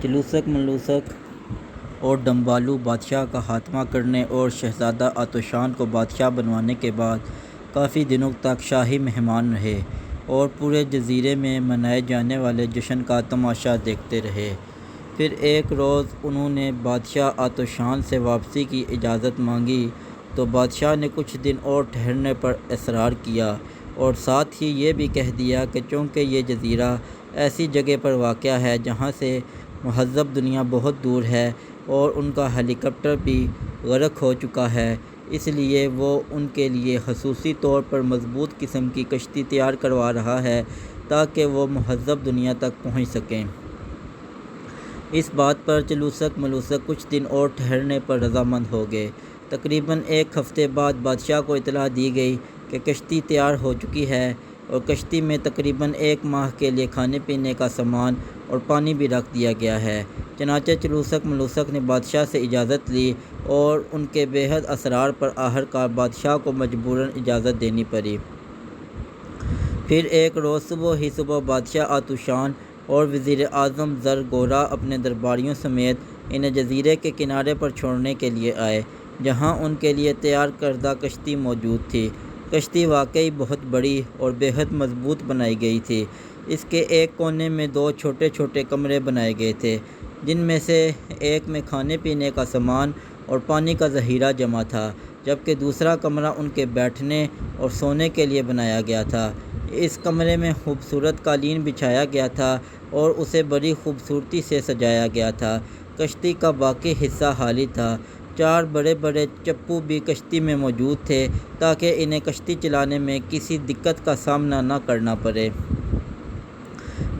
چلوسک ملوسک اور ڈمبالو بادشاہ کا خاتمہ کرنے اور شہزادہ آتوشان کو بادشاہ بنوانے کے بعد کافی دنوں تک شاہی مہمان رہے اور پورے جزیرے میں منائے جانے والے جشن کا تماشا دیکھتے رہے۔ پھر ایک روز انہوں نے بادشاہ آتوشان سے واپسی کی اجازت مانگی تو بادشاہ نے کچھ دن اور ٹھہرنے پر اصرار کیا اور ساتھ ہی یہ بھی کہہ دیا کہ چونکہ یہ جزیرہ ایسی جگہ پر واقع ہے جہاں سے مہذب دنیا بہت دور ہے اور ان کا ہیلی کاپٹر بھی غرق ہو چکا ہے، اس لیے وہ ان کے لیے خصوصی طور پر مضبوط قسم کی کشتی تیار کروا رہا ہے تاکہ وہ مہذب دنیا تک پہنچ سکیں۔ اس بات پر چلوسک ملوسک کچھ دن اور ٹھہرنے پر رضامند ہو گئے۔ تقریباً ایک ہفتے بعد بادشاہ کو اطلاع دی گئی کہ کشتی تیار ہو چکی ہے اور کشتی میں تقریباً 1 ماہ کے لیے کھانے پینے کا سامان اور پانی بھی رکھ دیا گیا ہے۔ چنانچہ چلوسک ملوسک نے بادشاہ سے اجازت لی اور ان کے بے حد اصرار پر آخرکار بادشاہ کو مجبوراً اجازت دینی پڑی۔ پھر ایک روز صبح بادشاہ آتوشان اور وزیر اعظم زرگورا اپنے درباریوں سمیت انہیں جزیرے کے کنارے پر چھوڑنے کے لیے آئے جہاں ان کے لیے تیار کردہ کشتی موجود تھی۔ کشتی واقعی بہت بڑی اور بے حد مضبوط بنائی گئی تھی۔ اس کے ایک کونے میں 2 چھوٹے چھوٹے کمرے بنائے گئے تھے جن میں سے ایک میں کھانے پینے کا سامان اور پانی کا ذخیرہ جمع تھا، جبکہ دوسرا کمرہ ان کے بیٹھنے اور سونے کے لیے بنایا گیا تھا۔ اس کمرے میں خوبصورت قالین بچھایا گیا تھا اور اسے بڑی خوبصورتی سے سجایا گیا تھا۔ کشتی کا باقی حصہ خالی تھا۔ 4 بڑے بڑے چپو بھی کشتی میں موجود تھے تاکہ انہیں کشتی چلانے میں کسی دقت کا سامنا نہ کرنا پڑے۔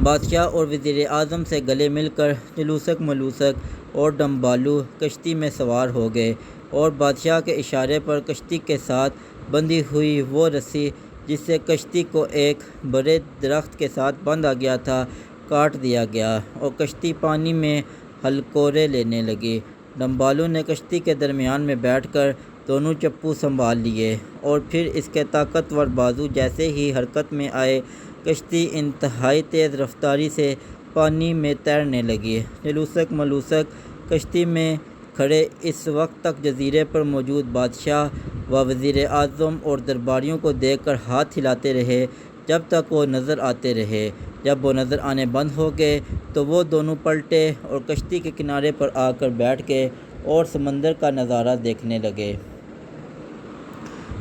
بادشاہ اور وزیر اعظم سے گلے مل کر چلوسک ملوسک اور ڈمبالو کشتی میں سوار ہو گئے اور بادشاہ کے اشارے پر کشتی کے ساتھ بندھی ہوئی وہ رسی جس سے کشتی کو ایک بڑے درخت کے ساتھ باندھا گیا تھا کاٹ دیا گیا اور کشتی پانی میں ہلکورے لینے لگی۔ ڈمبالو نے کشتی کے درمیان میں بیٹھ کر دونوں چپو سنبھال لیے اور پھر اس کے طاقتور بازو جیسے ہی حرکت میں آئے، کشتی انتہائی تیز رفتاری سے پانی میں تیرنے لگی۔ چلوسک ملوسک کشتی میں کھڑے اس وقت تک جزیرے پر موجود بادشاہ و وزیر اعظم اور درباریوں کو دیکھ کر ہاتھ ہلاتے رہے جب تک وہ نظر آتے رہے۔ جب وہ نظر آنے بند ہو گئے تو وہ دونوں پلٹے اور کشتی کے کنارے پر آ کر بیٹھ گئے اور سمندر کا نظارہ دیکھنے لگے۔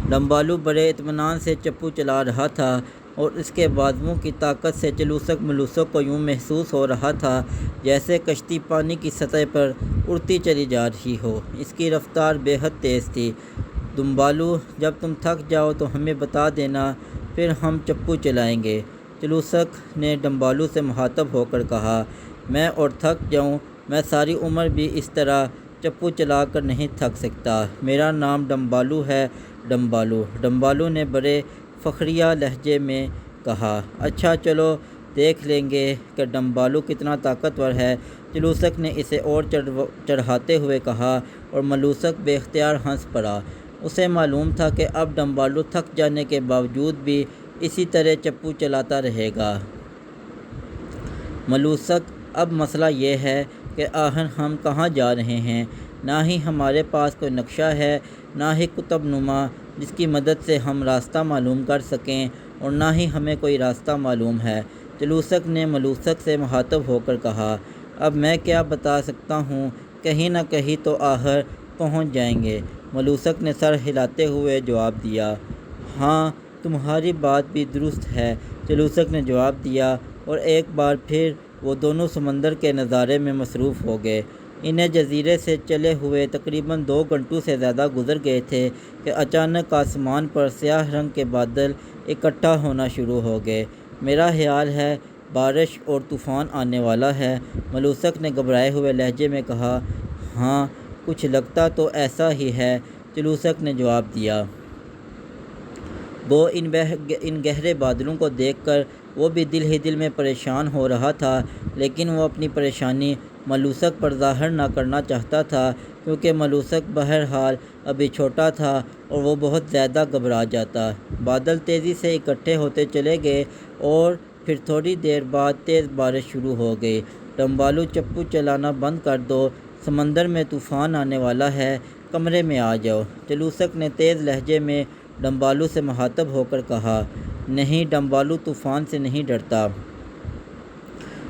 ڈمبالو بڑے اطمینان سے چپو چلا رہا تھا اور اس کے بازوؤں کی طاقت سے چلوسک ملوسک کو یوں محسوس ہو رہا تھا جیسے کشتی پانی کی سطح پر اڑتی چلی جا رہی ہو۔ اس کی رفتار بے حد تیز تھی۔ ڈمبالو، جب تم تھک جاؤ تو ہمیں بتا دینا، پھر ہم چپو چلائیں گے۔ چلوسک نے ڈمبالو سے مخاطب ہو کر کہا، میں اور تھک جاؤں، میں ساری عمر بھی اس طرح چپو چلا کر نہیں تھک سکتا۔ میرا نام ڈمبالو ہے، ڈمبالو۔ ڈمبالو نے بڑے فخریہ لہجے میں کہا، اچھا چلو دیکھ لیں گے کہ ڈمبالو کتنا طاقتور ہے۔ چلوسک نے اسے اور چڑھاتے ہوئے کہا اور ملوسک بے اختیار ہنس پڑا۔ اسے معلوم تھا کہ اب ڈمبالو تھک جانے کے باوجود بھی اسی طرح چپو چلاتا رہے گا۔ ملوسک، اب مسئلہ یہ ہے کہ آخر ہم کہاں جا رہے ہیں؟ نہ ہی ہمارے پاس کوئی نقشہ ہے، نہ ہی قطب نما جس کی مدد سے ہم راستہ معلوم کر سکیں اور نہ ہی ہمیں کوئی راستہ معلوم ہے۔ چلوسک نے ملوسک سے مخاطب ہو کر کہا، اب میں کیا بتا سکتا ہوں، کہیں نہ کہیں تو آخر پہنچ جائیں گے۔ ملوسک نے سر ہلاتے ہوئے جواب دیا، ہاں تمہاری بات بھی درست ہے۔ چلوسک نے جواب دیا اور ایک بار پھر وہ دونوں سمندر کے نظارے میں مصروف ہو گئے۔ انہیں جزیرے سے چلے ہوئے تقریباً 2 گھنٹوں سے زیادہ گزر گئے تھے کہ اچانک آسمان پر سیاہ رنگ کے بادل اکٹھا ہونا شروع ہو گئے۔ میرا خیال ہے بارش اور طوفان آنے والا ہے، ملوسک نے گھبرائے ہوئے لہجے میں کہا۔ ہاں کچھ لگتا تو ایسا ہی ہے، چلوسک نے جواب دیا۔ وہ ان گہرے بادلوں کو دیکھ کر وہ بھی دل ہی دل میں پریشان ہو رہا تھا، لیکن وہ اپنی پریشانی ملوسک پر ظاہر نہ کرنا چاہتا تھا کیونکہ ملوسک بہرحال ابھی چھوٹا تھا اور وہ بہت زیادہ گھبرا جاتا۔ بادل تیزی سے اکٹھے ہوتے چلے گئے اور پھر تھوڑی دیر بعد تیز بارش شروع ہو گئی۔ ڈمبالو چپو چلانا بند کر دو، سمندر میں طوفان آنے والا ہے، کمرے میں آ جاؤ۔ چلوسک نے تیز لہجے میں ڈمبالو سے مخاطب ہو کر کہا۔ نہیں، ڈمبالو طوفان سے نہیں ڈرتا،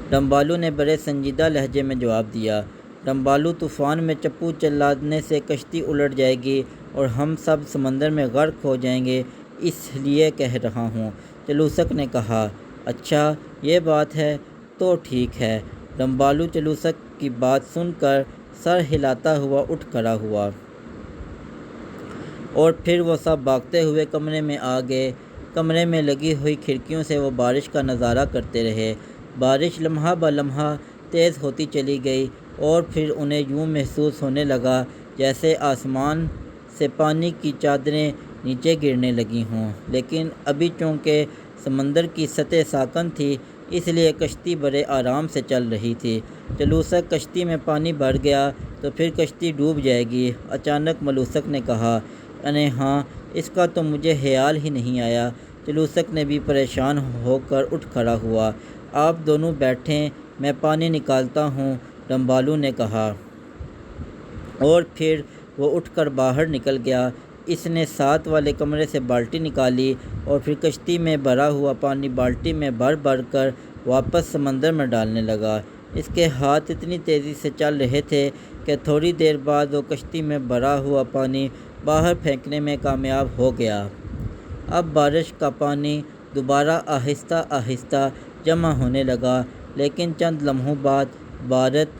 ڈمبالو نے بڑے سنجیدہ لہجے میں جواب دیا۔ ڈمبالو، طوفان میں چپو چلانے سے کشتی الٹ جائے گی اور ہم سب سمندر میں غرق ہو جائیں گے، اس لیے کہہ رہا ہوں۔ چلوسک نے کہا۔ اچھا یہ بات ہے تو ٹھیک ہے۔ ڈمبالو چلوسک کی بات سن کر سر ہلاتا ہوا اٹھ کھڑا ہوا اور پھر وہ سب بھاگتے ہوئے کمرے میں آ گئے۔ کمرے میں لگی ہوئی کھڑکیوں سے وہ بارش کا نظارہ کرتے رہے۔ بارش لمحہ بہ لمحہ تیز ہوتی چلی گئی اور پھر انہیں یوں محسوس ہونے لگا جیسے آسمان سے پانی کی چادریں نیچے گرنے لگی ہوں، لیکن ابھی چونکہ سمندر کی سطح ساکن تھی اس لیے کشتی بڑے آرام سے چل رہی تھی۔ چلوسک، کشتی میں پانی بھر گیا تو پھر کشتی ڈوب جائے گی، اچانک ملوسک نے کہا۔ ارے ہاں، اس کا تو مجھے خیال ہی نہیں آیا۔ چلوسک نے بھی پریشان ہو کر اٹھ کھڑا ہوا۔ آپ دونوں بیٹھیں، میں پانی نکالتا ہوں، ڈمبالو نے کہا، اور پھر وہ اٹھ کر باہر نکل گیا۔ اس نے ساتھ والے کمرے سے بالٹی نکالی اور پھر کشتی میں بھرا ہوا پانی بالٹی میں بھر بھر کر واپس سمندر میں ڈالنے لگا۔ اس کے ہاتھ اتنی تیزی سے چل رہے تھے کہ تھوڑی دیر بعد وہ کشتی میں بھرا ہوا پانی باہر پھینکنے میں کامیاب ہو گیا۔ اب بارش کا پانی دوبارہ آہستہ آہستہ جمع ہونے لگا، لیکن چند لمحوں بعد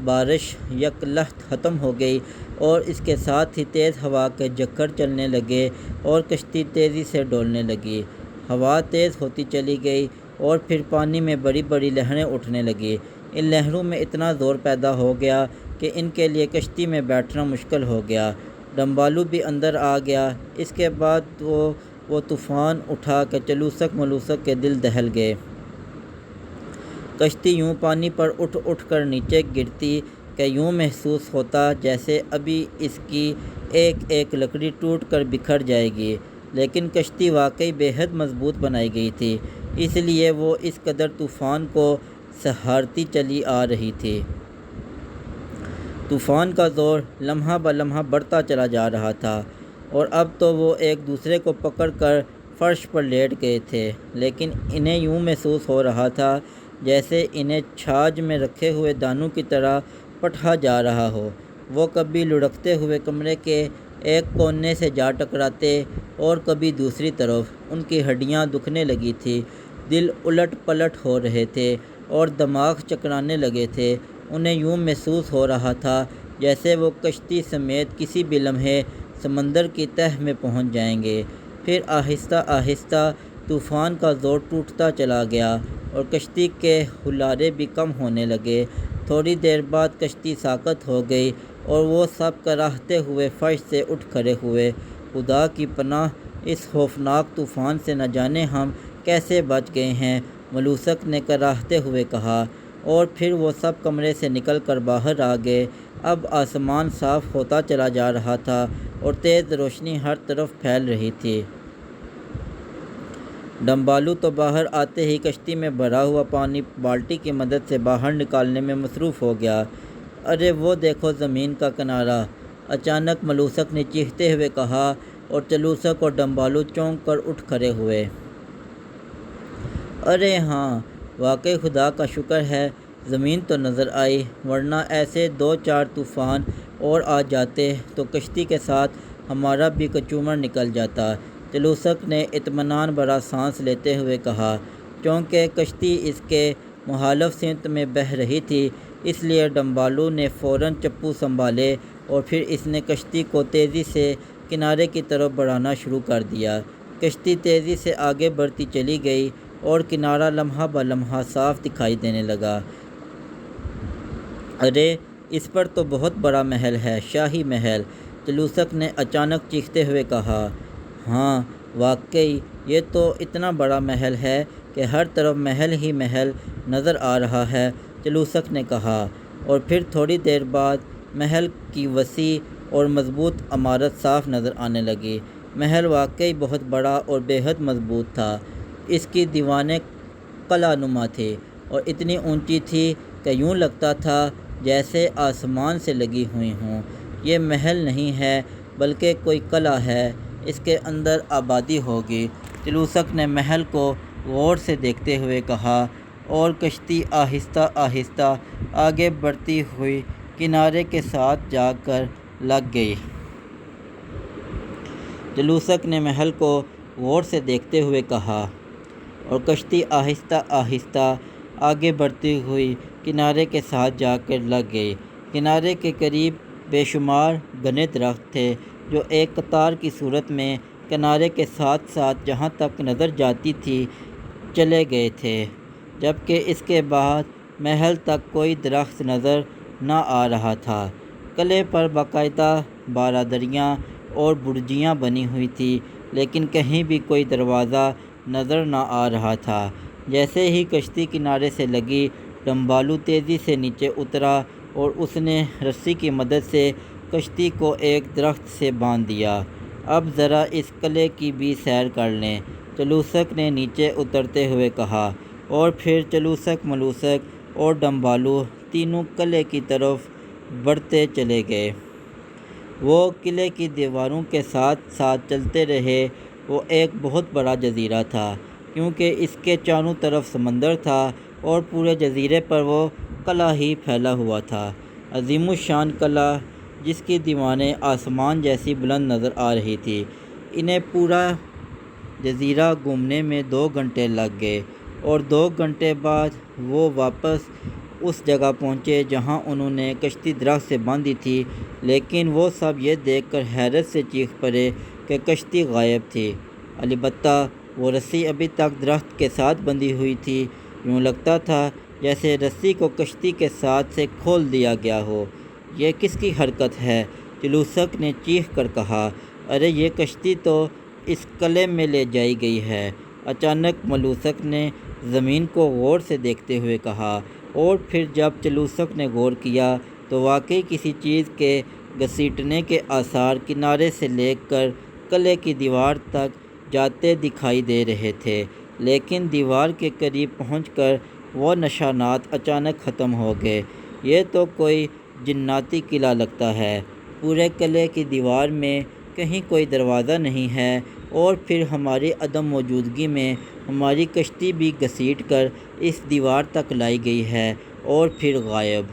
بارش یکلخت ختم ہو گئی اور اس کے ساتھ ہی تیز ہوا کے جھکڑ چلنے لگے اور کشتی تیزی سے ڈولنے لگی۔ ہوا تیز ہوتی چلی گئی اور پھر پانی میں بڑی بڑی لہریں اٹھنے لگیں۔ ان لہروں میں اتنا زور پیدا ہو گیا کہ ان کے لیے کشتی میں بیٹھنا مشکل ہو گیا۔ ڈمبالو بھی اندر آ گیا۔ اس کے بعد وہ طوفان اٹھا کہ چلوسک ملوسک کے دل دہل گئے۔ کشتی یوں پانی پر اٹھ اٹھ کر نیچے گرتی کہ یوں محسوس ہوتا جیسے ابھی اس کی ایک ایک لکڑی ٹوٹ کر بکھر جائے گی، لیکن کشتی واقعی بے حد مضبوط بنائی گئی تھی، اس لیے وہ اس قدر طوفان کو سہارتی چلی آ رہی تھی۔ طوفان کا زور لمحہ بہ لمحہ بڑھتا چلا جا رہا تھا اور اب تو وہ ایک دوسرے کو پکڑ کر فرش پر لیٹ گئے تھے، لیکن انہیں یوں محسوس ہو رہا تھا جیسے انہیں چھاج میں رکھے ہوئے دانوں کی طرح پٹھا جا رہا ہو۔ وہ کبھی لڑھکتے ہوئے کمرے کے ایک کونے سے جا ٹکراتے اور کبھی دوسری طرف۔ ان کی ہڈیاں دکھنے لگی تھیں، دل الٹ پلٹ ہو رہے تھے اور دماغ چکرانے لگے تھے۔ انہیں یوں محسوس ہو رہا تھا جیسے وہ کشتی سمیت کسی بھی لمحے سمندر کی تہہ میں پہنچ جائیں گے۔ پھر آہستہ آہستہ طوفان کا زور ٹوٹتا چلا گیا اور کشتی کے ہلارے بھی کم ہونے لگے۔ تھوڑی دیر بعد کشتی ساکت ہو گئی اور وہ سب کراہتے ہوئے فرش سے اٹھ کھڑے ہوئے۔ خدا کی پناہ، اس خوفناک طوفان سے نہ جانے ہم کیسے بچ گئے ہیں، ملوسک نے کراہتے ہوئے کہا، اور پھر وہ سب کمرے سے نکل کر باہر آ گئے۔ اب آسمان صاف ہوتا چلا جا رہا تھا اور تیز روشنی ہر طرف پھیل رہی تھی۔ ڈمبالو تو باہر آتے ہی کشتی میں بھرا ہوا پانی بالٹی کی مدد سے باہر نکالنے میں مصروف ہو گیا۔ ارے وہ دیکھو زمین کا کنارہ، اچانک ملوسک نے چیختے ہوئے کہا اور چلوسک اور ڈمبالو چونک کر اٹھ کھڑے ہوئے۔ ارے ہاں، واقعی خدا کا شکر ہے، زمین تو نظر آئی، ورنہ ایسے 2-4 طوفان اور آ جاتے تو کشتی کے ساتھ ہمارا بھی کچومر نکل جاتا، چلوسک نے اطمینان بھرا سانس لیتے ہوئے کہا۔ چونکہ کشتی اس کے مخالف سمت میں بہہ رہی تھی، اس لیے ڈمبالو نے فوراً چپو سنبھالے اور پھر اس نے کشتی کو تیزی سے کنارے کی طرف بڑھانا شروع کر دیا۔ کشتی تیزی سے آگے بڑھتی چلی گئی اور کنارہ لمحہ بہ لمحہ صاف دکھائی دینے لگا۔ ارے اس پر تو بہت بڑا محل ہے، شاہی محل، چلوسک نے اچانک چیختے ہوئے کہا۔ ہاں واقعی یہ تو اتنا بڑا محل ہے کہ ہر طرف محل ہی محل نظر آ رہا ہے، چلوسک نے کہا، اور پھر تھوڑی دیر بعد محل کی وسیع اور مضبوط عمارت صاف نظر آنے لگی۔ محل واقعی بہت بڑا اور بے حد مضبوط تھا۔ اس کی دیواریں قلعہ نما تھیں اور اتنی اونچی تھیں کہ یوں لگتا تھا جیسے آسمان سے لگی ہوئی ہوں۔ یہ محل نہیں ہے بلکہ کوئی قلعہ ہے، اس کے اندر آبادی ہوگی۔ چلوسک نے محل کو غور سے دیکھتے ہوئے کہا، اور کشتی آہستہ آہستہ آگے بڑھتی ہوئی کنارے کے ساتھ جا کر لگ گئی۔ چلوسک نے محل کو غور سے دیکھتے ہوئے کہا، اور کشتی آہستہ آہستہ آگے بڑھتی ہوئی کنارے کے ساتھ جا کر لگ گئی۔ کنارے کے قریب بے شمار گھنے درخت تھے جو ایک قطار کی صورت میں کنارے کے ساتھ ساتھ جہاں تک نظر جاتی تھی چلے گئے تھے، جبکہ اس کے بعد محل تک کوئی درخت نظر نہ آ رہا تھا۔ قلعے پر باقاعدہ بارادریاں اور برجیاں بنی ہوئی تھیں، لیکن کہیں بھی کوئی دروازہ نظر نہ آ رہا تھا۔ جیسے ہی کشتی کنارے سے لگی، ڈمبالو تیزی سے نیچے اترا اور اس نے رسی کی مدد سے کشتی کو ایک درخت سے باندھ دیا۔ اب ذرا اس قلعے کی بھی سیر کر لیں، چلوسک نے نیچے اترتے ہوئے کہا، اور پھر چلوسک، ملوسک اور ڈمبالو تینوں قلعے کی طرف بڑھتے چلے گئے۔ وہ قلعے کی دیواروں کے ساتھ ساتھ چلتے رہے۔ وہ ایک بہت بڑا جزیرہ تھا، کیونکہ اس کے چاروں طرف سمندر تھا اور پورے جزیرے پر وہ قلعہ ہی پھیلا ہوا تھا۔ عظیم الشان قلعہ جس کی دیواریں آسمان جیسی بلند نظر آ رہی تھیں۔ انہیں پورا جزیرہ گھومنے میں 2 گھنٹے لگ گئے، اور 2 گھنٹے بعد وہ واپس اس جگہ پہنچے جہاں انہوں نے کشتی درخت سے باندھی تھی، لیکن وہ سب یہ دیکھ کر حیرت سے چیخ پڑے کہ کشتی غائب تھی۔ البتہ وہ رسی ابھی تک درخت کے ساتھ بندھی ہوئی تھی۔ یوں لگتا تھا جیسے رسی کو کشتی کے ساتھ سے کھول دیا گیا ہو۔ یہ کس کی حرکت ہے؟ چلوسک نے چیخ کر کہا، ارے یہ کشتی تو اس قلعے میں لے جائی گئی ہے۔ اچانک ملوسک نے زمین کو غور سے دیکھتے ہوئے کہا، اور پھر جب چلوسک نے غور کیا تو واقعی کسی چیز کے گھسیٹنے کے آثار کنارے سے لے کر قلعے کی دیوار تک جاتے دکھائی دے رہے تھے، لیکن دیوار کے قریب پہنچ کر وہ نشانات اچانک ختم ہو گئے۔ یہ تو کوئی جناتی قلعہ لگتا ہے۔ پورے قلعے کی دیوار میں کہیں کوئی دروازہ نہیں ہے، اور پھر ہماری عدم موجودگی میں ہماری کشتی بھی گھسیٹ کر اس دیوار تک لائی گئی ہے اور پھر غائب۔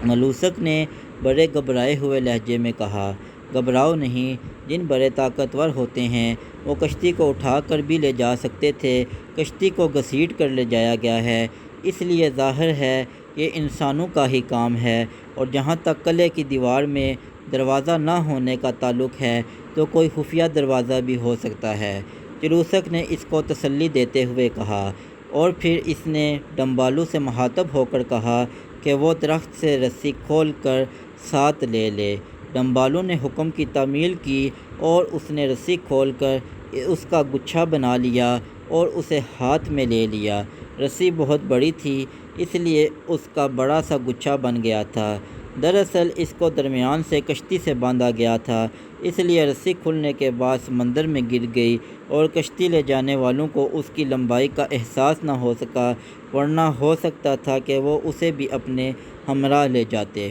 ملوسک نے بڑے گھبرائے ہوئے لہجے میں کہا، گھبراؤ نہیں، جن بڑے طاقتور ہوتے ہیں وہ کشتی کو اٹھا کر بھی لے جا سکتے تھے۔ کشتی کو گھسیٹ کر لے جایا گیا ہے، اس لیے ظاہر ہے یہ انسانوں کا ہی کام ہے، اور جہاں تک قلعے کی دیوار میں دروازہ نہ ہونے کا تعلق ہے تو کوئی خفیہ دروازہ بھی ہو سکتا ہے۔ چلوسک نے اس کو تسلی دیتے ہوئے کہا، اور پھر اس نے ڈمبالو سے مخاطب ہو کر کہا کہ وہ درخت سے رسی کھول کر ساتھ لے لے۔ ڈمبالو نے حکم کی تعمیل کی، اور اس نے رسی کھول کر اس کا گچھا بنا لیا اور اسے ہاتھ میں لے لیا۔ رسی بہت بڑی تھی، اس لیے اس کا بڑا سا گچھا بن گیا تھا۔ دراصل اس کو درمیان سے کشتی سے باندھا گیا تھا، اس لیے رسی کھلنے کے بعد سمندر میں گر گئی، اور کشتی لے جانے والوں کو اس کی لمبائی کا احساس نہ ہو سکا، ورنہ ہو سکتا تھا کہ وہ اسے بھی اپنے ہمراہ لے جاتے۔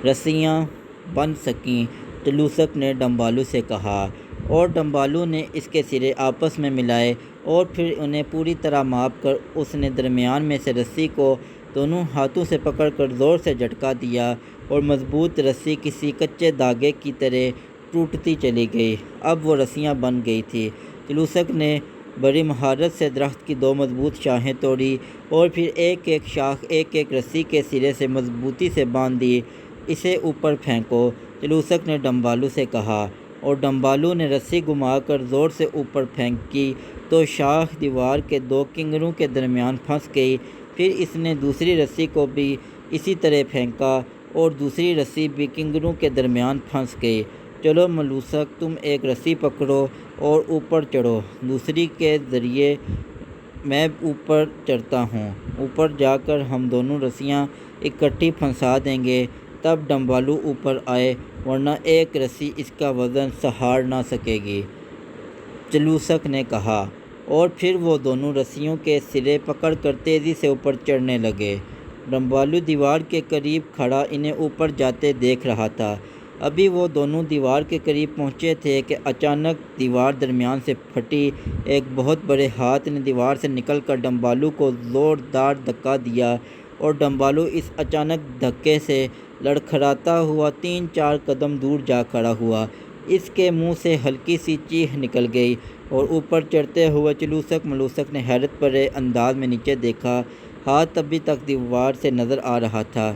رسیاں بن سکیں، چلوسک نے ڈمبالو سے کہا، اور ڈمبالو نے اس کے سرے آپس میں ملائے، اور پھر انہیں پوری طرح ماپ کر اس نے درمیان میں سے رسی کو دونوں ہاتھوں سے پکڑ کر زور سے جھٹکا دیا، اور مضبوط رسی کسی کچے دھاگے کی طرح ٹوٹتی چلی گئی۔ اب وہ رسیاں بن گئی تھیں۔ چلوسک نے بڑی مہارت سے درخت کی 2 مضبوط شاخیں توڑی، اور پھر ایک ایک شاخ ایک ایک رسی کے سرے سے مضبوطی سے باندھ دی۔ اسے اوپر پھینکو، چلوسک نے ڈمبالو سے کہا، اور ڈمبالو نے رسی گھما کر زور سے اوپر پھینکی تو شاخ دیوار کے 2 کنگروں کے درمیان پھنس گئی۔ پھر اس نے دوسری رسی کو بھی اسی طرح پھینکا، اور دوسری رسی بھی کنگروں کے درمیان پھنس گئی۔ چلو ملوسک، تم ایک رسی پکڑو اور اوپر چڑھو، دوسری کے ذریعے میں اوپر چڑھتا ہوں۔ اوپر جا کر ہم دونوں رسیاں اکٹھی پھنسا دیں گے، تب ڈمبالو اوپر آئے، ورنہ ایک رسی اس کا وزن سہار نہ سکے گی، چلوسک نے کہا، اور پھر وہ دونوں رسیوں کے سرے پکڑ کر تیزی سے اوپر چڑھنے لگے۔ ڈمبالو دیوار کے قریب کھڑا انہیں اوپر جاتے دیکھ رہا تھا۔ ابھی وہ دونوں دیوار کے قریب پہنچے تھے کہ اچانک دیوار درمیان سے پھٹی۔ ایک بہت بڑے ہاتھ نے دیوار سے نکل کر ڈمبالو کو زوردار دھکا دیا اور ڈمبالو اس اچانک دھکے سے لڑکھڑاتا ہوا 3-4 قدم دور جا کھڑا ہوا۔ اس کے منہ سے ہلکی سی چیخ نکل گئی اور اوپر چڑھتے ہوئے چلوسک ملوسک نے حیرت بھرے انداز میں نیچے دیکھا۔ ہاتھ ابھی تک دیوار سے نظر آ رہا تھا۔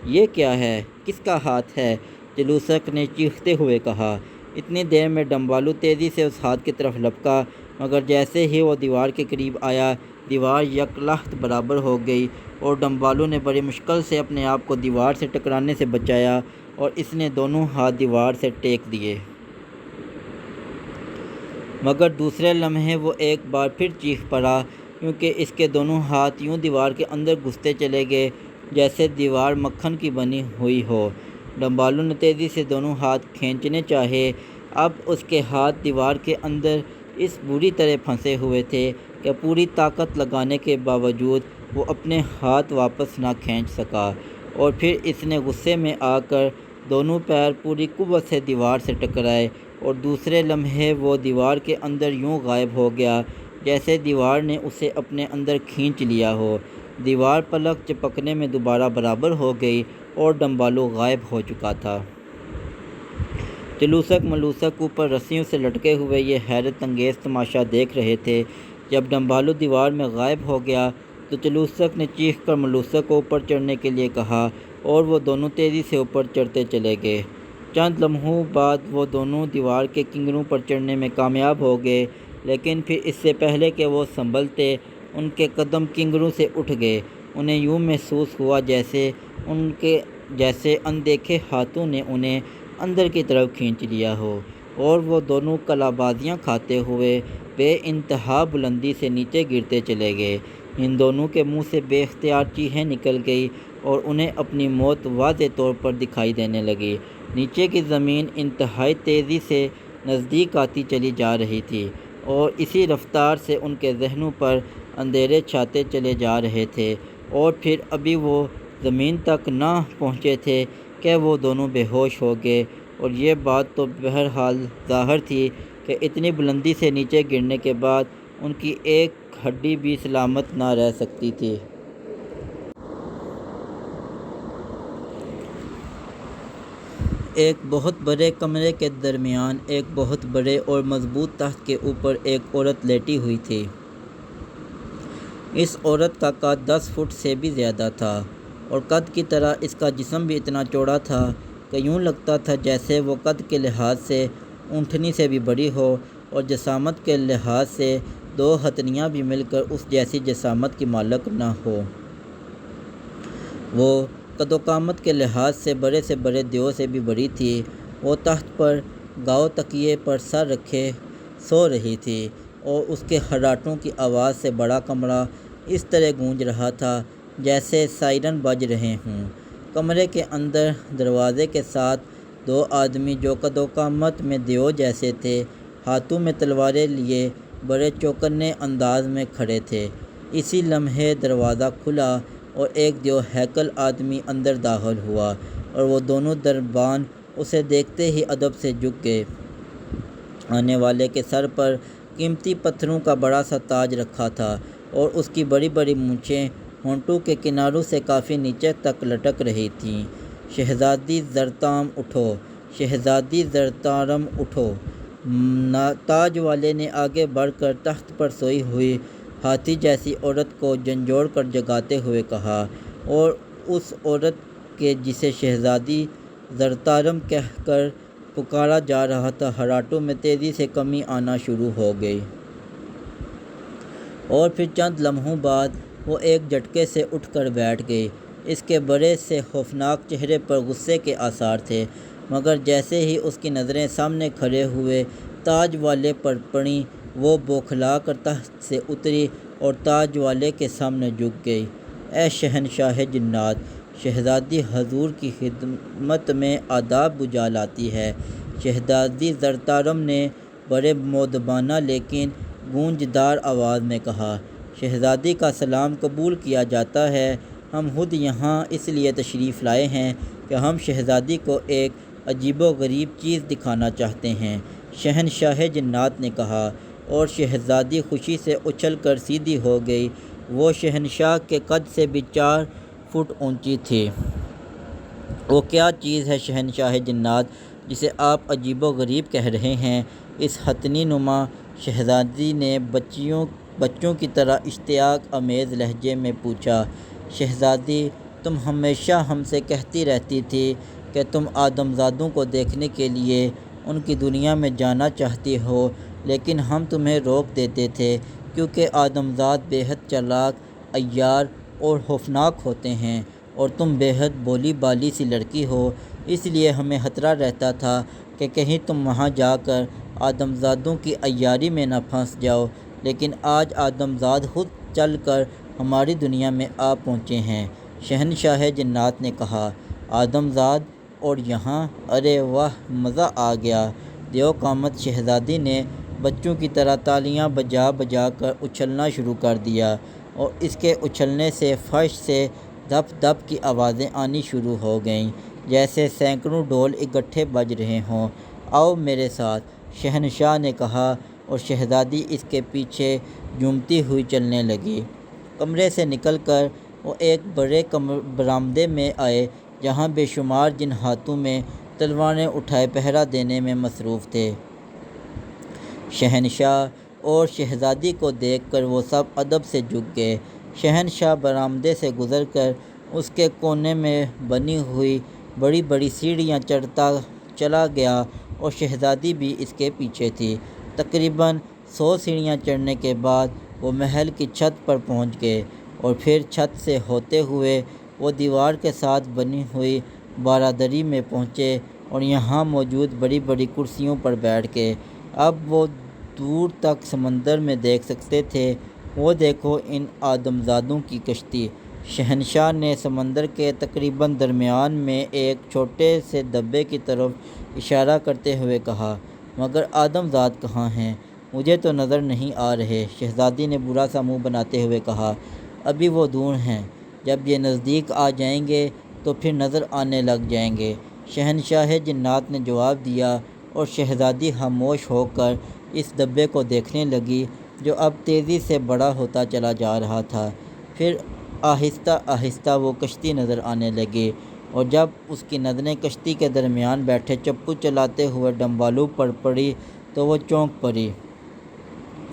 یہ کیا ہے؟ کس کا ہاتھ ہے؟ چلوسک نے چیختے ہوئے کہا۔ اتنی دیر میں ڈمبالو تیزی سے اس ہاتھ کی طرف لپکا، مگر جیسے ہی وہ دیوار کے قریب آیا، دیوار یک لخت برابر ہو گئی اور ڈمبالو نے بڑی مشکل سے اپنے آپ کو دیوار سے ٹکرانے سے بچایا اور اس نے دونوں ہاتھ دیوار سے ٹیک دیے۔ مگر دوسرے لمحے وہ ایک بار پھر چیخ پڑا، کیونکہ اس کے دونوں ہاتھ یوں دیوار کے اندر گھستے چلے گئے جیسے دیوار مکھن کی بنی ہوئی ہو۔ ڈمبالو نے تیزی سے دونوں ہاتھ کھینچنے چاہے۔ اب اس کے ہاتھ دیوار کے اندر اس بری طرح پھنسے ہوئے تھے کہ پوری طاقت لگانے کے باوجود وہ اپنے ہاتھ واپس نہ کھینچ سکا، اور پھر اس نے غصے میں آ کر دونوں پیر پوری قوت سے دیوار سے ٹکرائے اور دوسرے لمحے وہ دیوار کے اندر یوں غائب ہو گیا جیسے دیوار نے اسے اپنے اندر کھینچ لیا ہو۔ دیوار پلک جھپکنے میں دوبارہ برابر ہو گئی اور ڈمبالو غائب ہو چکا تھا۔ چلوسک ملوسک اوپر رسیوں سے لٹکے ہوئے یہ حیرت انگیز تماشا دیکھ رہے تھے۔ جب ڈمبالو دیوار میں غائب ہو گیا تو چلوسک نے چیخ کر ملوسک کو اوپر چڑھنے کے لیے کہا اور وہ دونوں تیزی سے اوپر چڑھتے چلے گئے۔ چند لمحوں بعد وہ دونوں دیوار کے کنگروں پر چڑھنے میں کامیاب ہو گئے، لیکن پھر اس سے پہلے کہ وہ سنبھلتے، ان کے قدم کنگروں سے اٹھ گئے۔ انہیں یوں محسوس ہوا جیسے اندیکھے ہاتھوں نے انہیں اندر کی طرف کھینچ لیا ہو، اور وہ دونوں کلا بازیاں کھاتے ہوئے بے انتہا بلندی سے نیچے گرتے چلے گئے۔ ان دونوں کے منہ سے بے اختیار چیخیں نکل گئی اور انہیں اپنی موت واضح طور پر دکھائی دینے لگی۔ نیچے کی زمین انتہائی تیزی سے نزدیک آتی چلی جا رہی تھی اور اسی رفتار سے ان کے ذہنوں پر اندھیرے چھاتے چلے جا رہے تھے، اور پھر ابھی وہ زمین تک نہ پہنچے تھے کہ وہ دونوں بے ہوش ہو گئے۔ اور یہ بات تو بہرحال ظاہر تھی کہ اتنی بلندی سے نیچے گرنے کے بعد ان کی ایک ہڈی بھی سلامت نہ رہ سکتی تھی۔ ایک بہت بڑے کمرے کے درمیان ایک بہت بڑے اور مضبوط تخت کے اوپر ایک عورت لیٹی ہوئی تھی۔ اس عورت کا قد 10 فٹ سے بھی زیادہ تھا، اور قد کی طرح اس کا جسم بھی اتنا چوڑا تھا کہ یوں لگتا تھا جیسے وہ قد کے لحاظ سے اونٹنی سے بھی بڑی ہو، اور جسامت کے لحاظ سے 2 ہتھنیاں بھی مل کر اس جیسی جسامت کی مالک نہ ہو۔ وہ قد و قامت کے لحاظ سے بڑے سے بڑے دیو سے بھی بڑی تھی۔ وہ تخت پر گاؤ تکیے پر سر رکھے سو رہی تھی، اور اس کے خراٹوں کی آواز سے بڑا کمرہ اس طرح گونج رہا تھا جیسے سائرن بج رہے ہوں۔ کمرے کے اندر دروازے کے ساتھ 2 آدمی جو قد و قامت میں دیو جیسے تھے، ہاتھوں میں تلواریں لیے بڑے چوکنے انداز میں کھڑے تھے۔ اسی لمحے دروازہ کھلا اور ایک دیو ہیکل آدمی اندر داخل ہوا، اور وہ دونوں دربان اسے دیکھتے ہی ادب سے جھک گئے۔ آنے والے کے سر پر قیمتی پتھروں کا بڑا سا تاج رکھا تھا، اور اس کی بڑی بڑی مونچھیں ہونٹوں کے کناروں سے کافی نیچے تک لٹک رہی تھیں۔ شہزادی زرتام اٹھو، شہزادی زرتارم اٹھو! تاج والے نے آگے بڑھ کر تخت پر سوئی ہوئی ہاتھی جیسی عورت کو جھنجھوڑ کر جگاتے ہوئے کہا، اور اس عورت کے جسے شہزادی زرتارم کہہ کر پکارا جا رہا تھا خراٹوں میں تیزی سے کمی آنا شروع ہو گئی، اور پھر چند لمحوں بعد وہ ایک جھٹکے سے اٹھ کر بیٹھ گئی۔ اس کے بڑے سے خوفناک چہرے پر غصے کے آثار تھے، مگر جیسے ہی اس کی نظریں سامنے کھڑے ہوئے تاج والے پر پڑیں، وہ بوکھلا کر تخت سے اتری اور تاج والے کے سامنے جھک گئی۔ اے شہنشاہ جنات! شہزادی حضور کی خدمت میں آداب بجا لاتی ہے۔ شہزادی زرتارم نے بڑے مؤدبانہ لیکن گونجدار آواز میں کہا۔ شہزادی کا سلام قبول کیا جاتا ہے۔ ہم خود یہاں اس لیے تشریف لائے ہیں کہ ہم شہزادی کو ایک عجیب و غریب چیز دکھانا چاہتے ہیں، شہنشاہ جنات نے کہا، اور شہزادی خوشی سے اچھل کر سیدھی ہو گئی۔ وہ شہنشاہ کے قد سے بھی 4 فٹ اونچی تھی۔ وہ کیا چیز ہے شہنشاہ جنات جسے آپ عجیب و غریب کہہ رہے ہیں؟ اس ہتھنی نما شہزادی نے بچوں کی طرح اشتیاق آمیز لہجے میں پوچھا۔ شہزادی، تم ہمیشہ ہم سے کہتی رہتی تھی کہ تم آدمزادوں کو دیکھنے کے لیے ان کی دنیا میں جانا چاہتی ہو، لیکن ہم تمہیں روک دیتے تھے کیونکہ آدمزاد بے حد چالاک، عیار اور خوفناک ہوتے ہیں، اور تم بے حد بولی بالی سی لڑکی ہو، اس لیے ہمیں خطرہ رہتا تھا کہ کہیں تم وہاں جا کر آدمزادوں کی عیاری میں نہ پھنس جاؤ، لیکن آج آدمزاد خود چل کر ہماری دنیا میں آ پہنچے ہیں۔ شہنشاہ جنات نے کہا، آدمزاد اور یہاں؟ ارے واہ، مزہ آ گیا۔ دیو قامت شہزادی نے بچوں کی طرح تالیاں بجا بجا کر اچھلنا شروع کر دیا، اور اس کے اچھلنے سے فرش سے دھپ دھپ کی آوازیں آنی شروع ہو گئیں، جیسے سینکڑوں ڈھول اکٹھے بج رہے ہوں۔ آؤ میرے ساتھ، شہنشاہ نے کہا، اور شہزادی اس کے پیچھے جھومتی ہوئی چلنے لگی۔ کمرے سے نکل کر وہ ایک بڑے برآمدے میں آئے جہاں بے شمار جن ہاتھوں میں تلواریں اٹھائے پہرا دینے میں مصروف تھے۔ شہنشاہ اور شہزادی کو دیکھ کر وہ سب ادب سے جھک گئے۔ شہنشاہ برآمدے سے گزر کر اس کے کونے میں بنی ہوئی بڑی بڑی سیڑھیاں چڑھتا چلا گیا، اور شہزادی بھی اس کے پیچھے تھی۔ تقریباً 100 سیڑھیاں چڑھنے کے بعد وہ محل کی چھت پر پہنچ گئے، اور پھر چھت سے ہوتے ہوئے وہ دیوار کے ساتھ بنی ہوئی بارادری میں پہنچے، اور یہاں موجود بڑی بڑی کرسیوں پر بیٹھ گئے۔ اب وہ دور تک سمندر میں دیکھ سکتے تھے۔ وہ دیکھو ان آدمزادوں کی کشتی! شہنشاہ نے سمندر کے تقریباً درمیان میں ایک چھوٹے سے ڈبے کی طرف اشارہ کرتے ہوئے کہا، مگر آدمزاد کہاں ہیں؟ مجھے تو نظر نہیں آ رہے۔ شہزادی نے برا سا منہ بناتے ہوئے کہا، ابھی وہ دور ہیں، جب یہ نزدیک آ جائیں گے تو پھر نظر آنے لگ جائیں گے، شہنشاہ جنات نے جواب دیا، اور شہزادی خاموش ہو کر اس ڈبے کو دیکھنے لگی جو اب تیزی سے بڑا ہوتا چلا جا رہا تھا۔ پھر آہستہ آہستہ وہ کشتی نظر آنے لگی، اور جب اس کی نظریں کشتی کے درمیان بیٹھے چپو چلاتے ہوئے ڈمبالو پر پڑی تو وہ چونک پڑی۔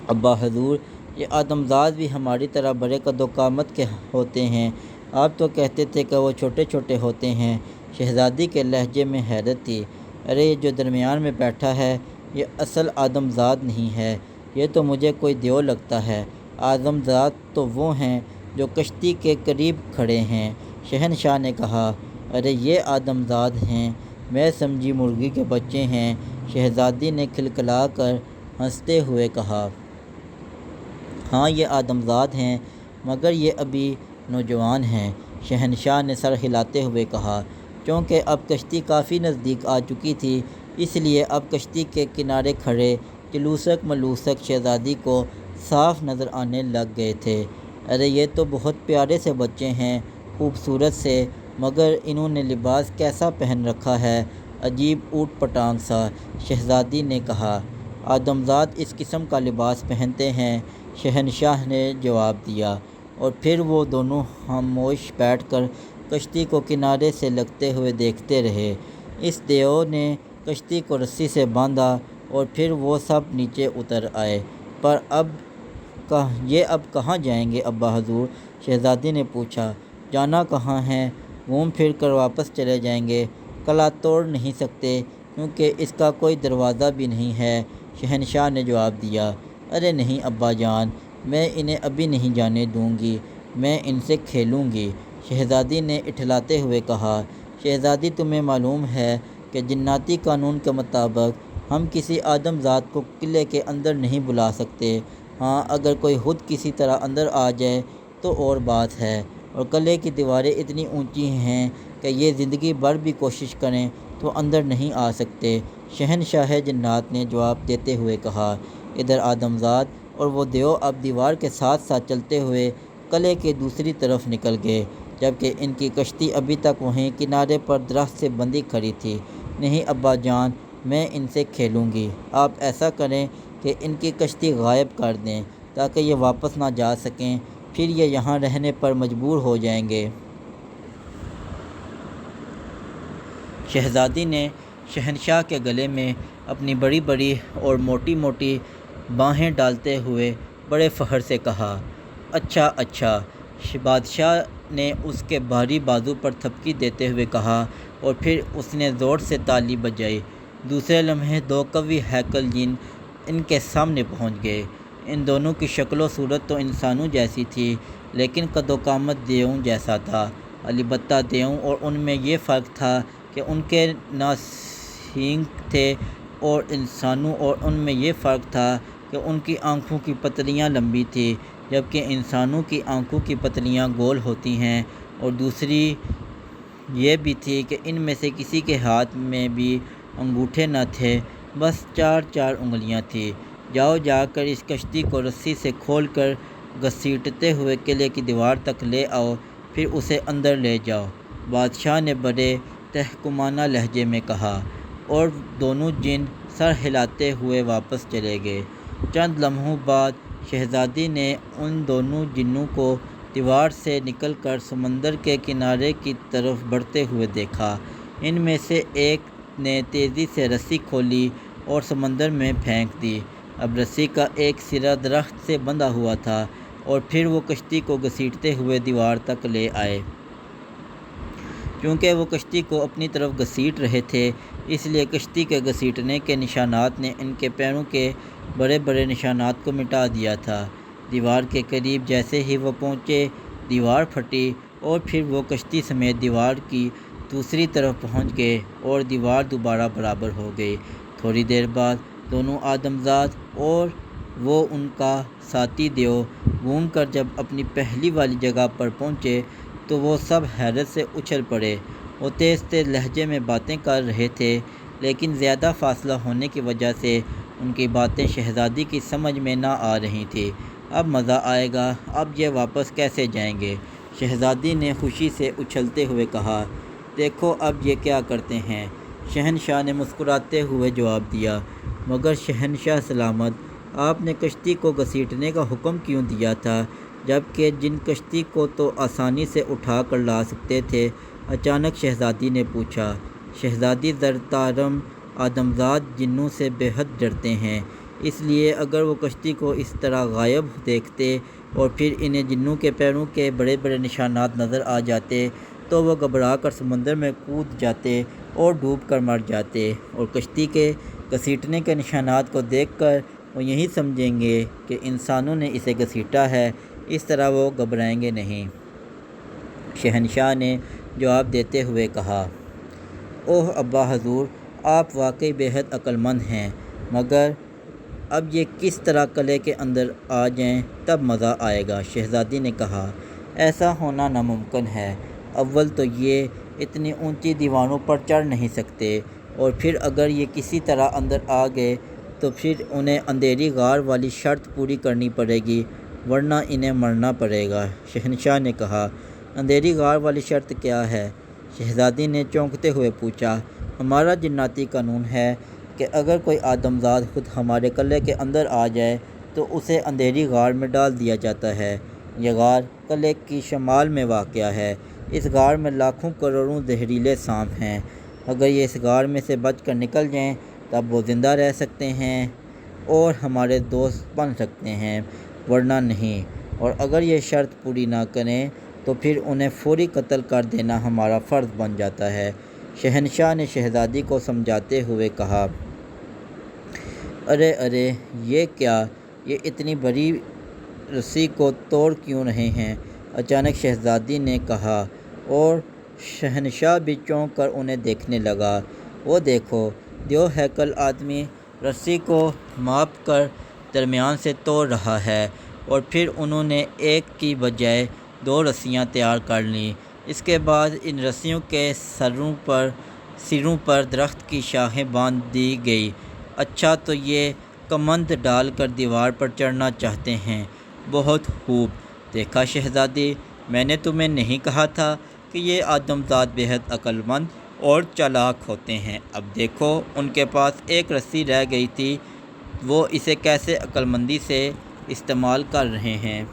ابا حضور، یہ آدمزاد بھی ہماری طرح بڑے قد و قامت کے ہوتے ہیں؟ آپ تو کہتے تھے کہ وہ چھوٹے چھوٹے ہوتے ہیں۔ شہزادی کے لہجے میں حیرت تھی۔ ارے یہ جو درمیان میں بیٹھا ہے یہ اصل آدمزاد نہیں ہے، یہ تو مجھے کوئی دیو لگتا ہے۔ آدمزاد تو وہ ہیں جو کشتی کے قریب کھڑے ہیں، شہنشاہ نے کہا۔ ارے یہ آدمزاد ہیں، میں سمجھی مرغی کے بچے ہیں، شہزادی نے کھلکھلا کر ہنستے ہوئے کہا۔ ہاں یہ آدمزاد ہیں، مگر یہ ابھی نوجوان ہیں، شہنشاہ نے سر ہلاتے ہوئے کہا۔ چونکہ اب کشتی کافی نزدیک آ چکی تھی، اس لیے اب کشتی کے کنارے کھڑے چلوسک ملوسک شہزادی کو صاف نظر آنے لگ گئے تھے۔ ارے یہ تو بہت پیارے سے بچے ہیں، خوبصورت سے، مگر انہوں نے لباس کیسا پہن رکھا ہے، عجیب اوٹ پٹانگ سا، شہزادی نے کہا۔ آدمزاد اس قسم کا لباس پہنتے ہیں، شہنشاہ نے جواب دیا، اور پھر وہ دونوں خاموش بیٹھ کر کشتی کو کنارے سے لگتے ہوئے دیکھتے رہے۔ اس دیو نے کشتی کو رسی سے باندھا، اور پھر وہ سب نیچے اتر آئے۔ پر اب کہاں جائیں گے ابا حضور؟ شہزادی نے پوچھا۔ جانا کہاں ہے، گھوم پھر کر واپس چلے جائیں گے، قلعہ توڑ نہیں سکتے کیونکہ اس کا کوئی دروازہ بھی نہیں ہے، شہنشاہ نے جواب دیا۔ ارے نہیں ابا جان، میں انہیں ابھی نہیں جانے دوں گی، میں ان سے کھیلوں گی، شہزادی نے اٹھلاتے ہوئے کہا۔ شہزادی تمہیں معلوم ہے کہ جناتی قانون کے مطابق ہم کسی آدمزاد کو قلعے کے اندر نہیں بلا سکتے۔ ہاں اگر کوئی خود کسی طرح اندر آ جائے تو اور بات ہے، اور قلعے کی دیواریں اتنی اونچی ہیں کہ یہ زندگی بھر بھی کوشش کریں تو اندر نہیں آ سکتے، شہنشاہ جنات نے جواب دیتے ہوئے کہا۔ ادھر آدمزاد اور وہ دیو اب دیوار کے ساتھ ساتھ چلتے ہوئے قلعے کی دوسری طرف نکل گئے، جبکہ ان کی کشتی ابھی تک وہیں کنارے پر درخت سے بندھی کھڑی تھی۔ نہیں ابا جان، میں ان سے کھیلوں گی۔ آپ ایسا کریں کہ ان کی کشتی غائب کر دیں تاکہ یہ واپس نہ جا سکیں، پھر یہ یہاں رہنے پر مجبور ہو جائیں گے۔ شہزادی نے شہنشاہ کے گلے میں اپنی بڑی بڑی اور موٹی موٹی باہیں ڈالتے ہوئے بڑے فخر سے کہا، اچھا اچھا۔ بادشاہ نے اس کے بھاری بازو پر تھپکی دیتے ہوئے کہا اور پھر اس نے زور سے تالی بجائی۔ دوسرے لمحے دو قوی ہیکل جن ان کے سامنے پہنچ گئے۔ ان دونوں کی شکل و صورت تو انسانوں جیسی تھی، لیکن قد و قامت دیوؤں جیسا تھا۔ البتہ دیوؤں اور ان میں یہ فرق تھا کہ ان کے نہ سینگ تھے، اور انسانوں اور ان میں یہ فرق تھا کہ ان کی آنکھوں کی پتلیاں لمبی تھیں، جبکہ انسانوں کی آنکھوں کی پتلیاں گول ہوتی ہیں، اور دوسری یہ بھی تھی کہ ان میں سے کسی کے ہاتھ میں بھی انگوٹھے نہ تھے، بس چار چار انگلیاں تھیں۔ جاؤ جا کر اس کشتی کو رسی سے کھول کر گھسیٹتے ہوئے قلعے کی دیوار تک لے آؤ، پھر اسے اندر لے جاؤ، بادشاہ نے بڑے تحکمانہ لہجے میں کہا، اور دونوں جن سر ہلاتے ہوئے واپس چلے گئے۔ چند لمحوں بعد شہزادی نے ان دونوں جنوں کو دیوار سے نکل کر سمندر کے کنارے کی طرف بڑھتے ہوئے دیکھا۔ ان میں سے ایک نے تیزی سے رسی کھولی اور سمندر میں پھینک دی۔ اب رسی کا ایک سرا درخت سے بندھا ہوا تھا، اور پھر وہ کشتی کو گھسیٹتے ہوئے دیوار تک لے آئے۔ چونکہ وہ کشتی کو اپنی طرف گھسیٹ رہے تھے، اس لیے کشتی کے گھسیٹنے کے نشانات نے ان کے پیروں کے بڑے بڑے نشانات کو مٹا دیا تھا۔ دیوار کے قریب جیسے ہی وہ پہنچے، دیوار پھٹی، اور پھر وہ کشتی سمیت دیوار کی دوسری طرف پہنچ گئے اور دیوار دوبارہ برابر ہو گئی۔ تھوڑی دیر بعد دونوں آدمزاد اور وہ ان کا ساتھی دیو گھوم کر جب اپنی پہلی والی جگہ پر پہنچے تو وہ سب حیرت سے اچھل پڑے۔ وہ تیز تیز لہجے میں باتیں کر رہے تھے، لیکن زیادہ فاصلہ ہونے کی وجہ سے ان کی باتیں شہزادی کی سمجھ میں نہ آ رہی تھیں۔ اب مزہ آئے گا، اب یہ واپس کیسے جائیں گے؟ شہزادی نے خوشی سے اچھلتے ہوئے کہا۔ دیکھو اب یہ کیا کرتے ہیں، شہنشاہ نے مسکراتے ہوئے جواب دیا۔ مگر شہنشاہ سلامت، آپ نے کشتی کو گھسیٹنے کا حکم کیوں دیا تھا، جبکہ جن کشتی کو تو آسانی سے اٹھا کر لا سکتے تھے؟ اچانک شہزادی نے پوچھا۔ شہزادی زرتارم آدمزاد جنوں سے بے حد ڈرتے ہیں، اس لیے اگر وہ کشتی کو اس طرح غائب دیکھتے اور پھر انہیں جنوں کے پیروں کے بڑے بڑے نشانات نظر آ جاتے تو وہ گھبرا کر سمندر میں کود جاتے اور ڈوب کر مر جاتے، اور کشتی کے گھسیٹنے کے نشانات کو دیکھ کر وہ یہی سمجھیں گے کہ انسانوں نے اسے گھسیٹا ہے، اس طرح وہ گھبرائیں گے نہیں۔ شہنشاہ نے جواب دیتے ہوئے کہا، اوہ ابا حضور، آپ واقعی بے حد عقل مند ہیں، مگر اب یہ کس طرح قلعے کے اندر آ جائیں، تب مزہ آئے گا۔ شہزادی نے کہا، ایسا ہونا ناممکن ہے۔ اول تو یہ اتنی اونچی دیواروں پر چڑھ نہیں سکتے، اور پھر اگر یہ کسی طرح اندر آ گئے تو پھر انہیں اندھیری غار والی شرط پوری کرنی پڑے گی، ورنہ انہیں مرنا پڑے گا۔ شہنشاہ نے کہا، اندھیری غار والی شرط کیا ہے؟ شہزادی نے چونکتے ہوئے پوچھا۔ ہمارا جناتی قانون ہے کہ اگر کوئی آدمزاد خود ہمارے قلعے کے اندر آ جائے تو اسے اندھیری غار میں ڈال دیا جاتا ہے۔ یہ غار قلعے کی شمال میں واقع ہے۔ اس غار میں لاکھوں کروڑوں زہریلے سانپ ہیں۔ اگر یہ اس غار میں سے بچ کر نکل جائیں تب وہ زندہ رہ سکتے ہیں اور ہمارے دوست بن سکتے ہیں، ورنہ نہیں، اور اگر یہ شرط پوری نہ کریں تو پھر انہیں فوری قتل کر دینا ہمارا فرض بن جاتا ہے۔ شہنشاہ نے شہزادی کو سمجھاتے ہوئے کہا، ارے ارے، یہ کیا، یہ اتنی بڑی رسی کو توڑ کیوں رہے ہیں؟ اچانک شہزادی نے کہا، اور شہنشاہ بھی چونک کر انہیں دیکھنے لگا۔ وہ دیکھو، دیو ہیکل آدمی رسی کو ماپ کر درمیان سے توڑ رہا ہے، اور پھر انہوں نے ایک کی بجائے دو رسیاں تیار کر لیں۔ اس کے بعد ان رسیوں کے سروں پر درخت کی شاخیں باندھ دی گئی۔ اچھا، تو یہ کمند ڈال کر دیوار پر چڑھنا چاہتے ہیں۔ بہت خوب دیکھا شہزادی، میں نے تمہیں نہیں کہا تھا کہ یہ آدمزاد بہت عقل مند اور چالاک ہوتے ہیں۔ اب دیکھو، ان کے پاس ایک رسی رہ گئی تھی، وہ اسے کیسے عقل مندی سے استعمال کر رہے ہیں۔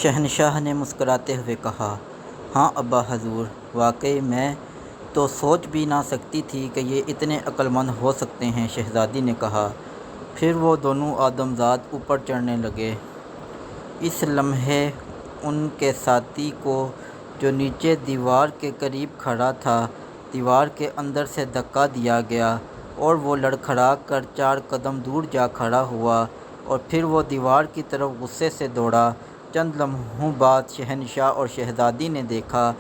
شہنشاہ نے مسکراتے ہوئے کہا، ہاں ابا حضور، واقعی میں تو سوچ بھی نہ سکتی تھی کہ یہ اتنے عقل مند ہو سکتے ہیں، شہزادی نے کہا۔ پھر وہ دونوں آدمزاد اوپر چڑھنے لگے۔ اس لمحے ان کے ساتھی کو، جو نیچے دیوار کے قریب کھڑا تھا، دیوار کے اندر سے دھکا دیا گیا اور وہ لڑکھڑا کر 4 قدم دور جا کھڑا ہوا اور پھر وہ دیوار کی طرف غصے سے دوڑا۔ چند لمحوں بعد شہنشاہ اور شہزادی نے دیکھا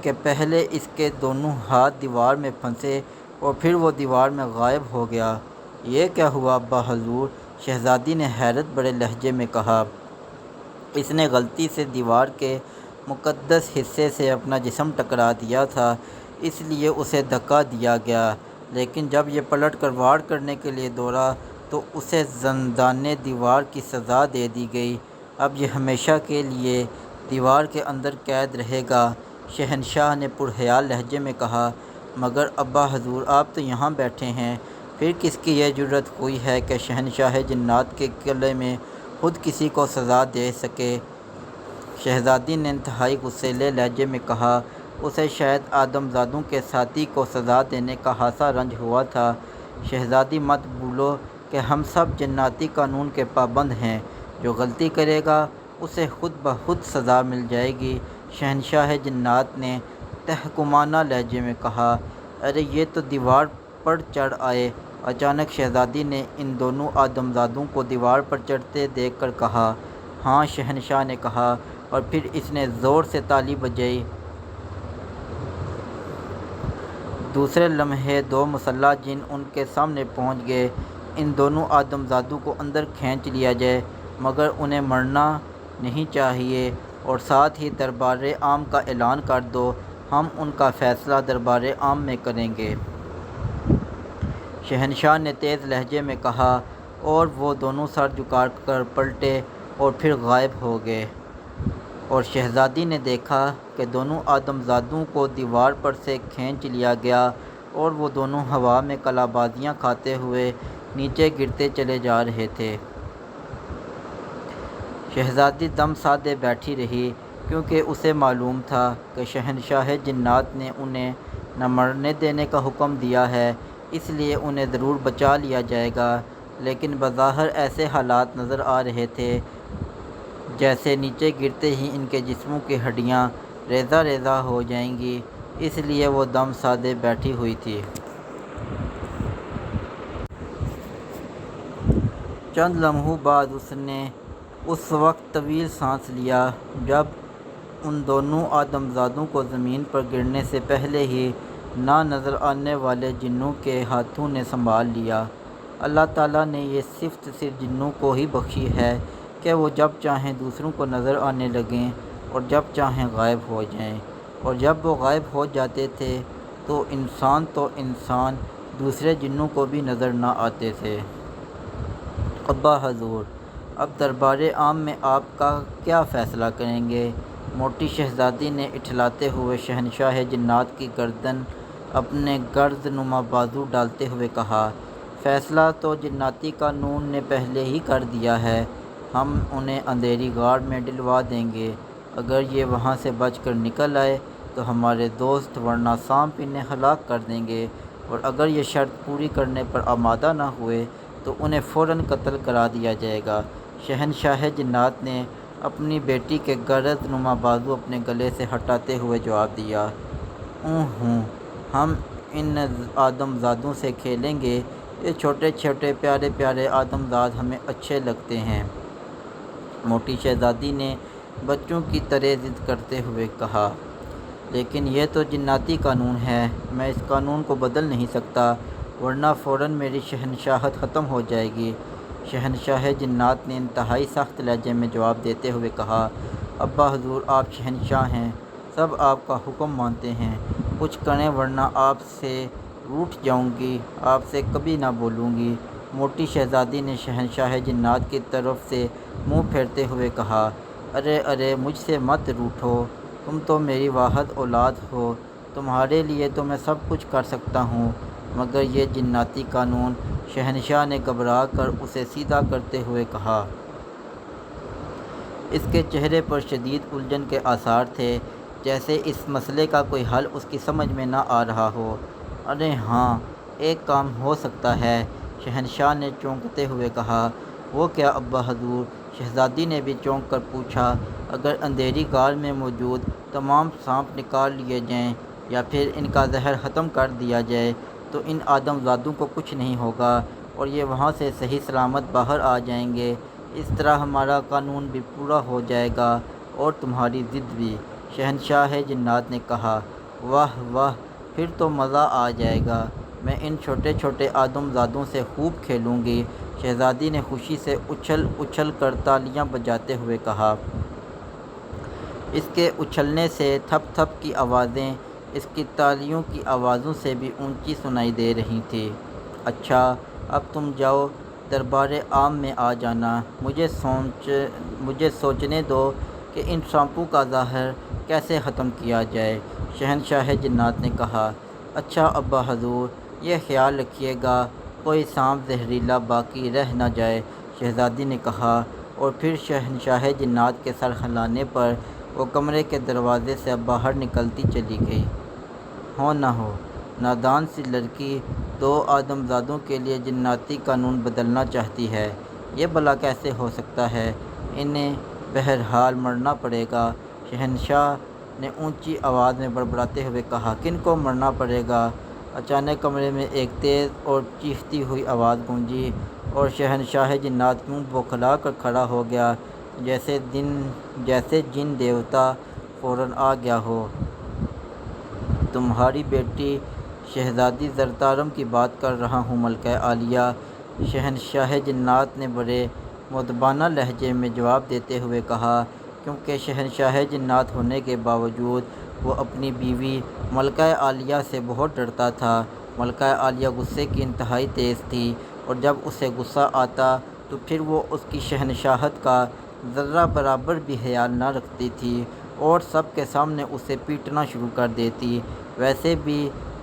کہ پہلے اس کے دونوں ہاتھ دیوار میں پھنسے اور پھر وہ دیوار میں غائب ہو گیا۔ یہ کیا ہوا ابا حضور؟ شہزادی نے حیرت بھرے لہجے میں کہا۔ اس نے غلطی سے دیوار کے مقدس حصے سے اپنا جسم ٹکرا دیا تھا، اس لیے اسے دھکا دیا گیا، لیکن جب یہ پلٹ کر وار کرنے کے لیے دوڑا تو اسے زندانِ دیوار کی سزا دے دی گئی۔ اب یہ ہمیشہ کے لیے دیوار کے اندر قید رہے گا، شہنشاہ نے پرحیا لہجے میں کہا۔ مگر ابا حضور، آپ تو یہاں بیٹھے ہیں، پھر کس کی یہ جرأت ہوئی ہے کہ شہنشاہ جنات کے قلعے میں خود کسی کو سزا دے سکے؟ شہزادی نے انتہائی غصیلے لہجے میں کہا۔ اسے شاید آدمزادوں کے ساتھی کو سزا دینے کا خاصا رنج ہوا تھا۔ شہزادی مت بھولو کہ ہم سب جناتی قانون کے پابند ہیں، جو غلطی کرے گا اسے خود بخود سزا مل جائے گی، شہنشاہ جنات نے تحکمانہ لہجے میں کہا۔ ارے یہ تو دیوار پر چڑھ آئے، اچانک شہزادی نے ان دونوں آدمزادوں کو دیوار پر چڑھتے دیکھ کر کہا۔ ہاں، شہنشاہ نے کہا اور پھر اس نے زور سے تالی بجائی۔ دوسرے لمحے 2 مسلح جن ان کے سامنے پہنچ گئے۔ ان دونوں آدمزادوں کو اندر کھینچ لیا جائے، مگر انہیں مرنا نہیں چاہیے، اور ساتھ ہی دربار عام کا اعلان کر دو، ہم ان کا فیصلہ دربار عام میں کریں گے، شہنشاہ نے تیز لہجے میں کہا، اور وہ دونوں سر جھکا کر پلٹے اور پھر غائب ہو گئے، اور شہزادی نے دیکھا کہ دونوں آدمزادوں کو دیوار پر سے کھینچ لیا گیا اور وہ دونوں ہوا میں قلہ بازیاں کھاتے ہوئے نیچے گرتے چلے جا رہے تھے۔ شہزادی دم سادے بیٹھی رہی، کیونکہ اسے معلوم تھا کہ شہنشاہ جنات نے انہیں نہ مرنے دینے کا حکم دیا ہے، اس لیے انہیں ضرور بچا لیا جائے گا، لیکن بظاہر ایسے حالات نظر آ رہے تھے جیسے نیچے گرتے ہی ان کے جسموں کی ہڈیاں ریزہ ریزہ ہو جائیں گی، اس لیے وہ دم سادے بیٹھی ہوئی تھی۔ چند لمحوں بعد اس نے اس وقت طویل سانس لیا جب ان دونوں آدمزادوں کو زمین پر گرنے سے پہلے ہی نہ نظر آنے والے جنوں کے ہاتھوں نے سنبھال لیا۔ اللہ تعالیٰ نے یہ صفت صرف جنوں کو ہی بخشی ہے کہ وہ جب چاہیں دوسروں کو نظر آنے لگیں اور جب چاہیں غائب ہو جائیں، اور جب وہ غائب ہو جاتے تھے تو انسان دوسرے جنوں کو بھی نظر نہ آتے تھے۔ ابا حضور، اب دربار عام میں آپ کا کیا فیصلہ کریں گے؟ موٹی شہزادی نے اٹھلاتے ہوئے شہنشاہ جنات کی گردن اپنے گرد نما بازو ڈالتے ہوئے کہا۔ فیصلہ تو جناتی قانون نے پہلے ہی کر دیا ہے، ہم انہیں اندھیری غار میں ڈلوا دیں گے، اگر یہ وہاں سے بچ کر نکل آئے تو ہمارے دوست، ورنہ سانپ انہیں ہلاک کر دیں گے، اور اگر یہ شرط پوری کرنے پر آمادہ نہ ہوئے تو انہیں فوراً قتل کرا دیا جائے گا، شہنشاہ جنات نے اپنی بیٹی کے گرد نما بازو اپنے گلے سے ہٹاتے ہوئے جواب دیا۔ ہوں، ہم ان آدمزادوں سے کھیلیں گے، یہ چھوٹے چھوٹے پیارے پیارے آدمزاد ہمیں اچھے لگتے ہیں، موٹی شہزادی نے بچوں کی طرح ضد کرتے ہوئے کہا۔ لیکن یہ تو جناتی قانون ہے، میں اس قانون کو بدل نہیں سکتا، ورنہ فوراً میری شہنشاہت ختم ہو جائے گی، شہنشاہ جنات نے انتہائی سخت لہجے میں جواب دیتے ہوئے کہا۔ ابا حضور، آپ شہنشاہ ہیں، سب آپ کا حکم مانتے ہیں، کچھ کریں ورنہ آپ سے روٹھ جاؤں گی، آپ سے کبھی نہ بولوں گی۔ موٹی شہزادی نے شہنشاہ جنات کی طرف سے منہ پھیرتے ہوئے کہا، ارے ارے مجھ سے مت روٹھو، تم تو میری واحد اولاد ہو، تمہارے لیے تو میں سب کچھ کر سکتا ہوں، مگر یہ جناتی قانون۔ شہنشاہ نے گھبرا کر اسے سیدھا کرتے ہوئے کہا۔ اس کے چہرے پر شدید الجھن کے آثار تھے، جیسے اس مسئلے کا کوئی حل اس کی سمجھ میں نہ آ رہا ہو۔ ارے ہاں، ایک کام ہو سکتا ہے، شہنشاہ نے چونکتے ہوئے کہا۔ وہ کیا ابا حضور؟ شہزادی نے بھی چونک کر پوچھا۔ اگر اندھیری غار میں موجود تمام سانپ نکال لیے جائیں یا پھر ان کا زہر ختم کر دیا جائے تو ان آدم زادوں کو کچھ نہیں ہوگا اور یہ وہاں سے صحیح سلامت باہر آ جائیں گے۔ اس طرح ہمارا قانون بھی پورا ہو جائے گا اور تمہاری ضد بھی۔ شہنشاہ جنات نے کہا، واہ واہ، پھر تو مزہ آ جائے گا، میں ان چھوٹے چھوٹے آدم زادوں سے خوب کھیلوں گی۔ شہزادی نے خوشی سے اچھل اچھل کر تالیاں بجاتے ہوئے کہا۔ اس کے اچھلنے سے تھپ تھپ کی آوازیں اس کی تالیوں کی آوازوں سے بھی اونچی سنائی دے رہی تھیں۔ اچھا، اب تم جاؤ، دربار عام میں آ جانا، مجھے سوچنے دو کہ ان سانپوں کا زہر کیسے ختم کیا جائے۔ شہنشاہ جنات نے کہا، اچھا ابا حضور، یہ خیال رکھیے گا کوئی سانپ زہریلا باقی رہ نہ جائے۔ شہزادی نے کہا، اور پھر شہنشاہ جنات کے سر ہلانے پر وہ کمرے کے دروازے سے باہر نکلتی چلی گئی۔ ہو نہ ہو، نادان سی لڑکی 2 آدم زادوں کے لیے جناتی قانون بدلنا چاہتی ہے، یہ بھلا کیسے ہو سکتا ہے؟ انہیں بہرحال مرنا پڑے گا۔ شہنشاہ نے اونچی آواز میں بڑبڑاتے ہوئے کہا، کن کو مرنا پڑے گا؟ اچانک کمرے میں ایک تیز اور چیختی ہوئی آواز گونجی اور شہنشاہ جنات یوں بوکھلا کر کھڑا ہو گیا جیسے جن دیوتا فوراً آ گیا ہو۔ تمہاری بیٹی شہزادی زرتارم کی بات کر رہا ہوں ملکہ عالیہ، شہنشاہ جنات نے بڑے مؤدبانہ لہجے میں جواب دیتے ہوئے کہا۔ کیونکہ شہنشاہ جنات ہونے کے باوجود وہ اپنی بیوی ملکہ عالیہ سے بہت ڈرتا تھا۔ ملکہ عالیہ غصے کی انتہائی تیز تھی اور جب اسے غصہ آتا تو پھر وہ اس کی شہنشاہت کا ذرہ برابر بھی خیال نہ رکھتی تھی اور سب کے سامنے اسے پیٹنا شروع کر دیتی۔ ویسے بھی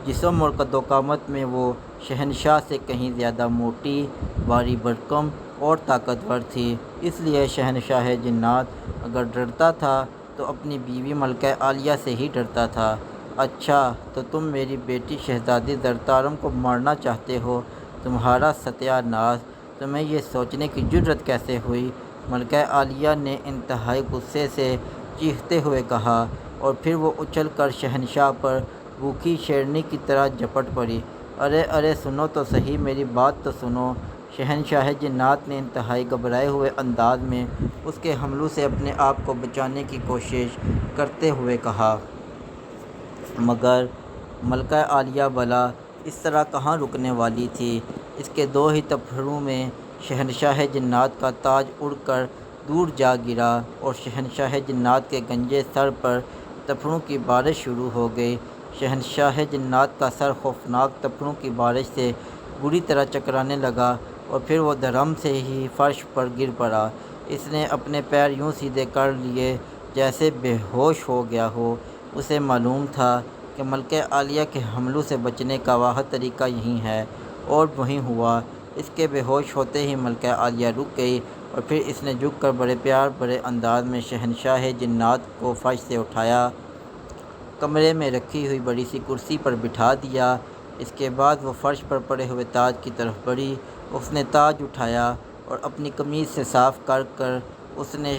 جسم اور قد و قامت میں وہ شہنشاہ سے کہیں زیادہ موٹی، بھاری بھرکم اور طاقتور تھی، اس لیے شہنشاہ جنات اگر ڈرتا تھا تو اپنی بیوی ملکہ عالیہ سے ہی ڈرتا تھا۔ اچھا، تو تم میری بیٹی شہزادی زرتارم کو مارنا چاہتے ہو؟ تمہارا ستیہ ناش! تمہیں یہ سوچنے کی جرأت کیسے ہوئی؟ ملکہ عالیہ نے انتہائی غصے سے چیختے ہوئے کہا اور پھر وہ اچھل کر شہنشاہ پر بھوکی شیرنی کی طرح جھپٹ پڑی۔ ارے ارے سنو تو صحیح، میری بات تو سنو! شہنشاہ جنات نے انتہائی گھبرائے ہوئے انداز میں اس کے حملوں سے اپنے آپ کو بچانے کی کوشش کرتے ہوئے کہا۔ مگر ملکہ عالیہ بھلا اس طرح کہاں رکنے والی تھی؟ اس کے 2 ہی تھپڑوں میں شہنشاہ جنات کا تاج اڑ کر دور جا گرا اور شہنشاہ جنات کے گنجے سر پر تھپڑوں کی بارش شروع ہو گئی۔ شہنشاہ جنات کا سر خوفناک تھپڑوں کی بارش سے بری طرح چکرانے لگا اور پھر وہ دھڑام سے ہی فرش پر گر پڑا۔ اس نے اپنے پیر یوں سیدھے کر لیے جیسے بے ہوش ہو گیا ہو۔ اسے معلوم تھا کہ ملکہ عالیہ کے حملوں سے بچنے کا واحد طریقہ یہی ہے، اور وہی ہوا۔ اس کے بے ہوش ہوتے ہی ملکہ عالیہ رک گئی اور پھر اس نے جھک کر بڑے پیار بھرے انداز میں شہنشاہ جنات کو فرش سے اٹھایا، کمرے میں رکھی ہوئی بڑی سی کرسی پر بٹھا دیا۔ اس کے بعد وہ فرش پر پڑے ہوئے تاج کی طرف بڑھی۔ اس نے تاج اٹھایا اور اپنی قمیض سے صاف کر کر اس نے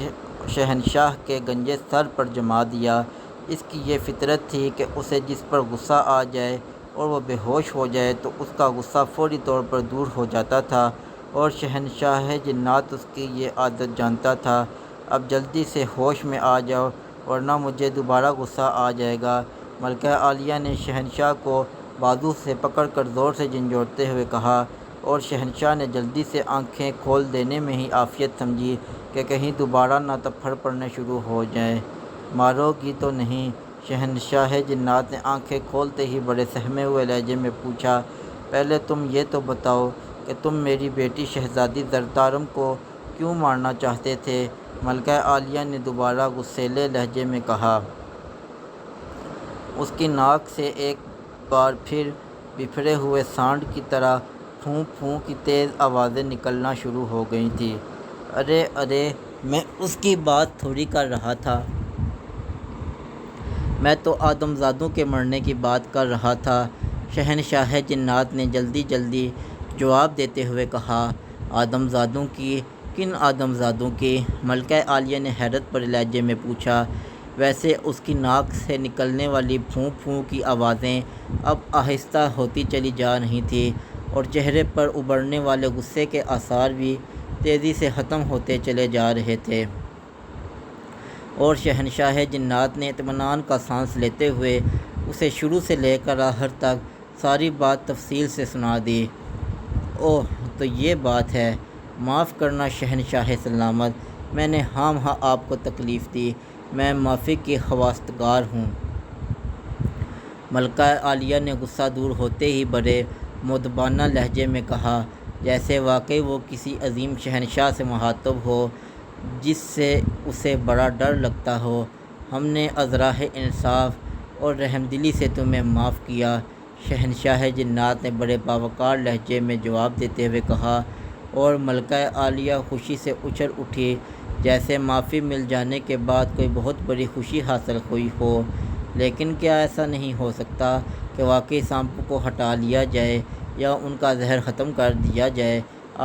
شہنشاہ کے گنجے سر پر جما دیا۔ اس کی یہ فطرت تھی کہ اسے جس پر غصہ آ جائے اور وہ بے ہوش ہو جائے تو اس کا غصہ فوری طور پر دور ہو جاتا تھا، اور شہنشاہ جنات اس کی یہ عادت جانتا تھا۔ اب جلدی سے ہوش میں آ جاؤ ورنہ مجھے دوبارہ غصہ آ جائے گا، ملکہ عالیہ نے شہنشاہ کو بازو سے پکڑ کر زور سے جھنجھوڑتے ہوئے کہا، اور شہنشاہ نے جلدی سے آنکھیں کھول دینے میں ہی عافیت سمجھی کہ کہیں دوبارہ نہ تھپڑ پڑنے شروع ہو جائیں۔ مارو گی تو نہیں؟ شہنشاہ جنات نے آنکھیں کھولتے ہی بڑے سہمے ہوئے لہجے میں پوچھا، پہلے تم یہ تو بتاؤ کہ تم میری بیٹی شہزادی زرتارم کو کیوں مارنا چاہتے تھے؟ ملکہ عالیہ نے دوبارہ غصیلے لہجے میں کہا۔ اس کی ناک سے ایک بار پھر بفھرے ہوئے سانڈ کی طرح پھوں پھوں کی تیز آوازیں نکلنا شروع ہو گئی تھیں۔ ارے ارے، میں اس کی بات تھوڑی کر رہا تھا، میں تو آدم زادوں کے مرنے کی بات کر رہا تھا، شہنشاہ جنات نے جلدی جلدی جواب دیتے ہوئے کہا۔ آدم زادوں کی؟ کن آدم زادوں کی؟ ملکہ عالیہ نے حیرت بھرے لہجے میں پوچھا۔ ویسے اس کی ناک سے نکلنے والی پھوں پھوں کی آوازیں اب آہستہ ہوتی چلی جا رہی تھیں اور چہرے پر ابھرنے والے غصے کے آثار بھی تیزی سے ختم ہوتے چلے جا رہے تھے، اور شہنشاہ جنات نے اطمینان کا سانس لیتے ہوئے اسے شروع سے لے کر آخر تک ساری بات تفصیل سے سنا دی۔ اوہ، تو یہ بات ہے، معاف کرنا شہنشاہ سلامت، میں نے ہاں آپ کو تکلیف دی، میں معافی کی خواستگار ہوں۔ ملکہ عالیہ نے غصہ دور ہوتے ہی بڑے مؤدبانہ لہجے میں کہا، جیسے واقعی وہ کسی عظیم شہنشاہ سے مخاطب ہو جس سے اسے بڑا ڈر لگتا ہو۔ ہم نے ازراہ انصاف اور رحمدلی سے تمہیں معاف کیا، شہنشاہ جنات نے بڑے باوقار لہجے میں جواب دیتے ہوئے کہا، اور ملکہ عالیہ خوشی سے اچھل اٹھی، جیسے معافی مل جانے کے بعد کوئی بہت بڑی خوشی حاصل ہوئی ہو۔ لیکن کیا ایسا نہیں ہو سکتا کہ واقعی سانپوں کو ہٹا لیا جائے یا ان کا زہر ختم کر دیا جائے؟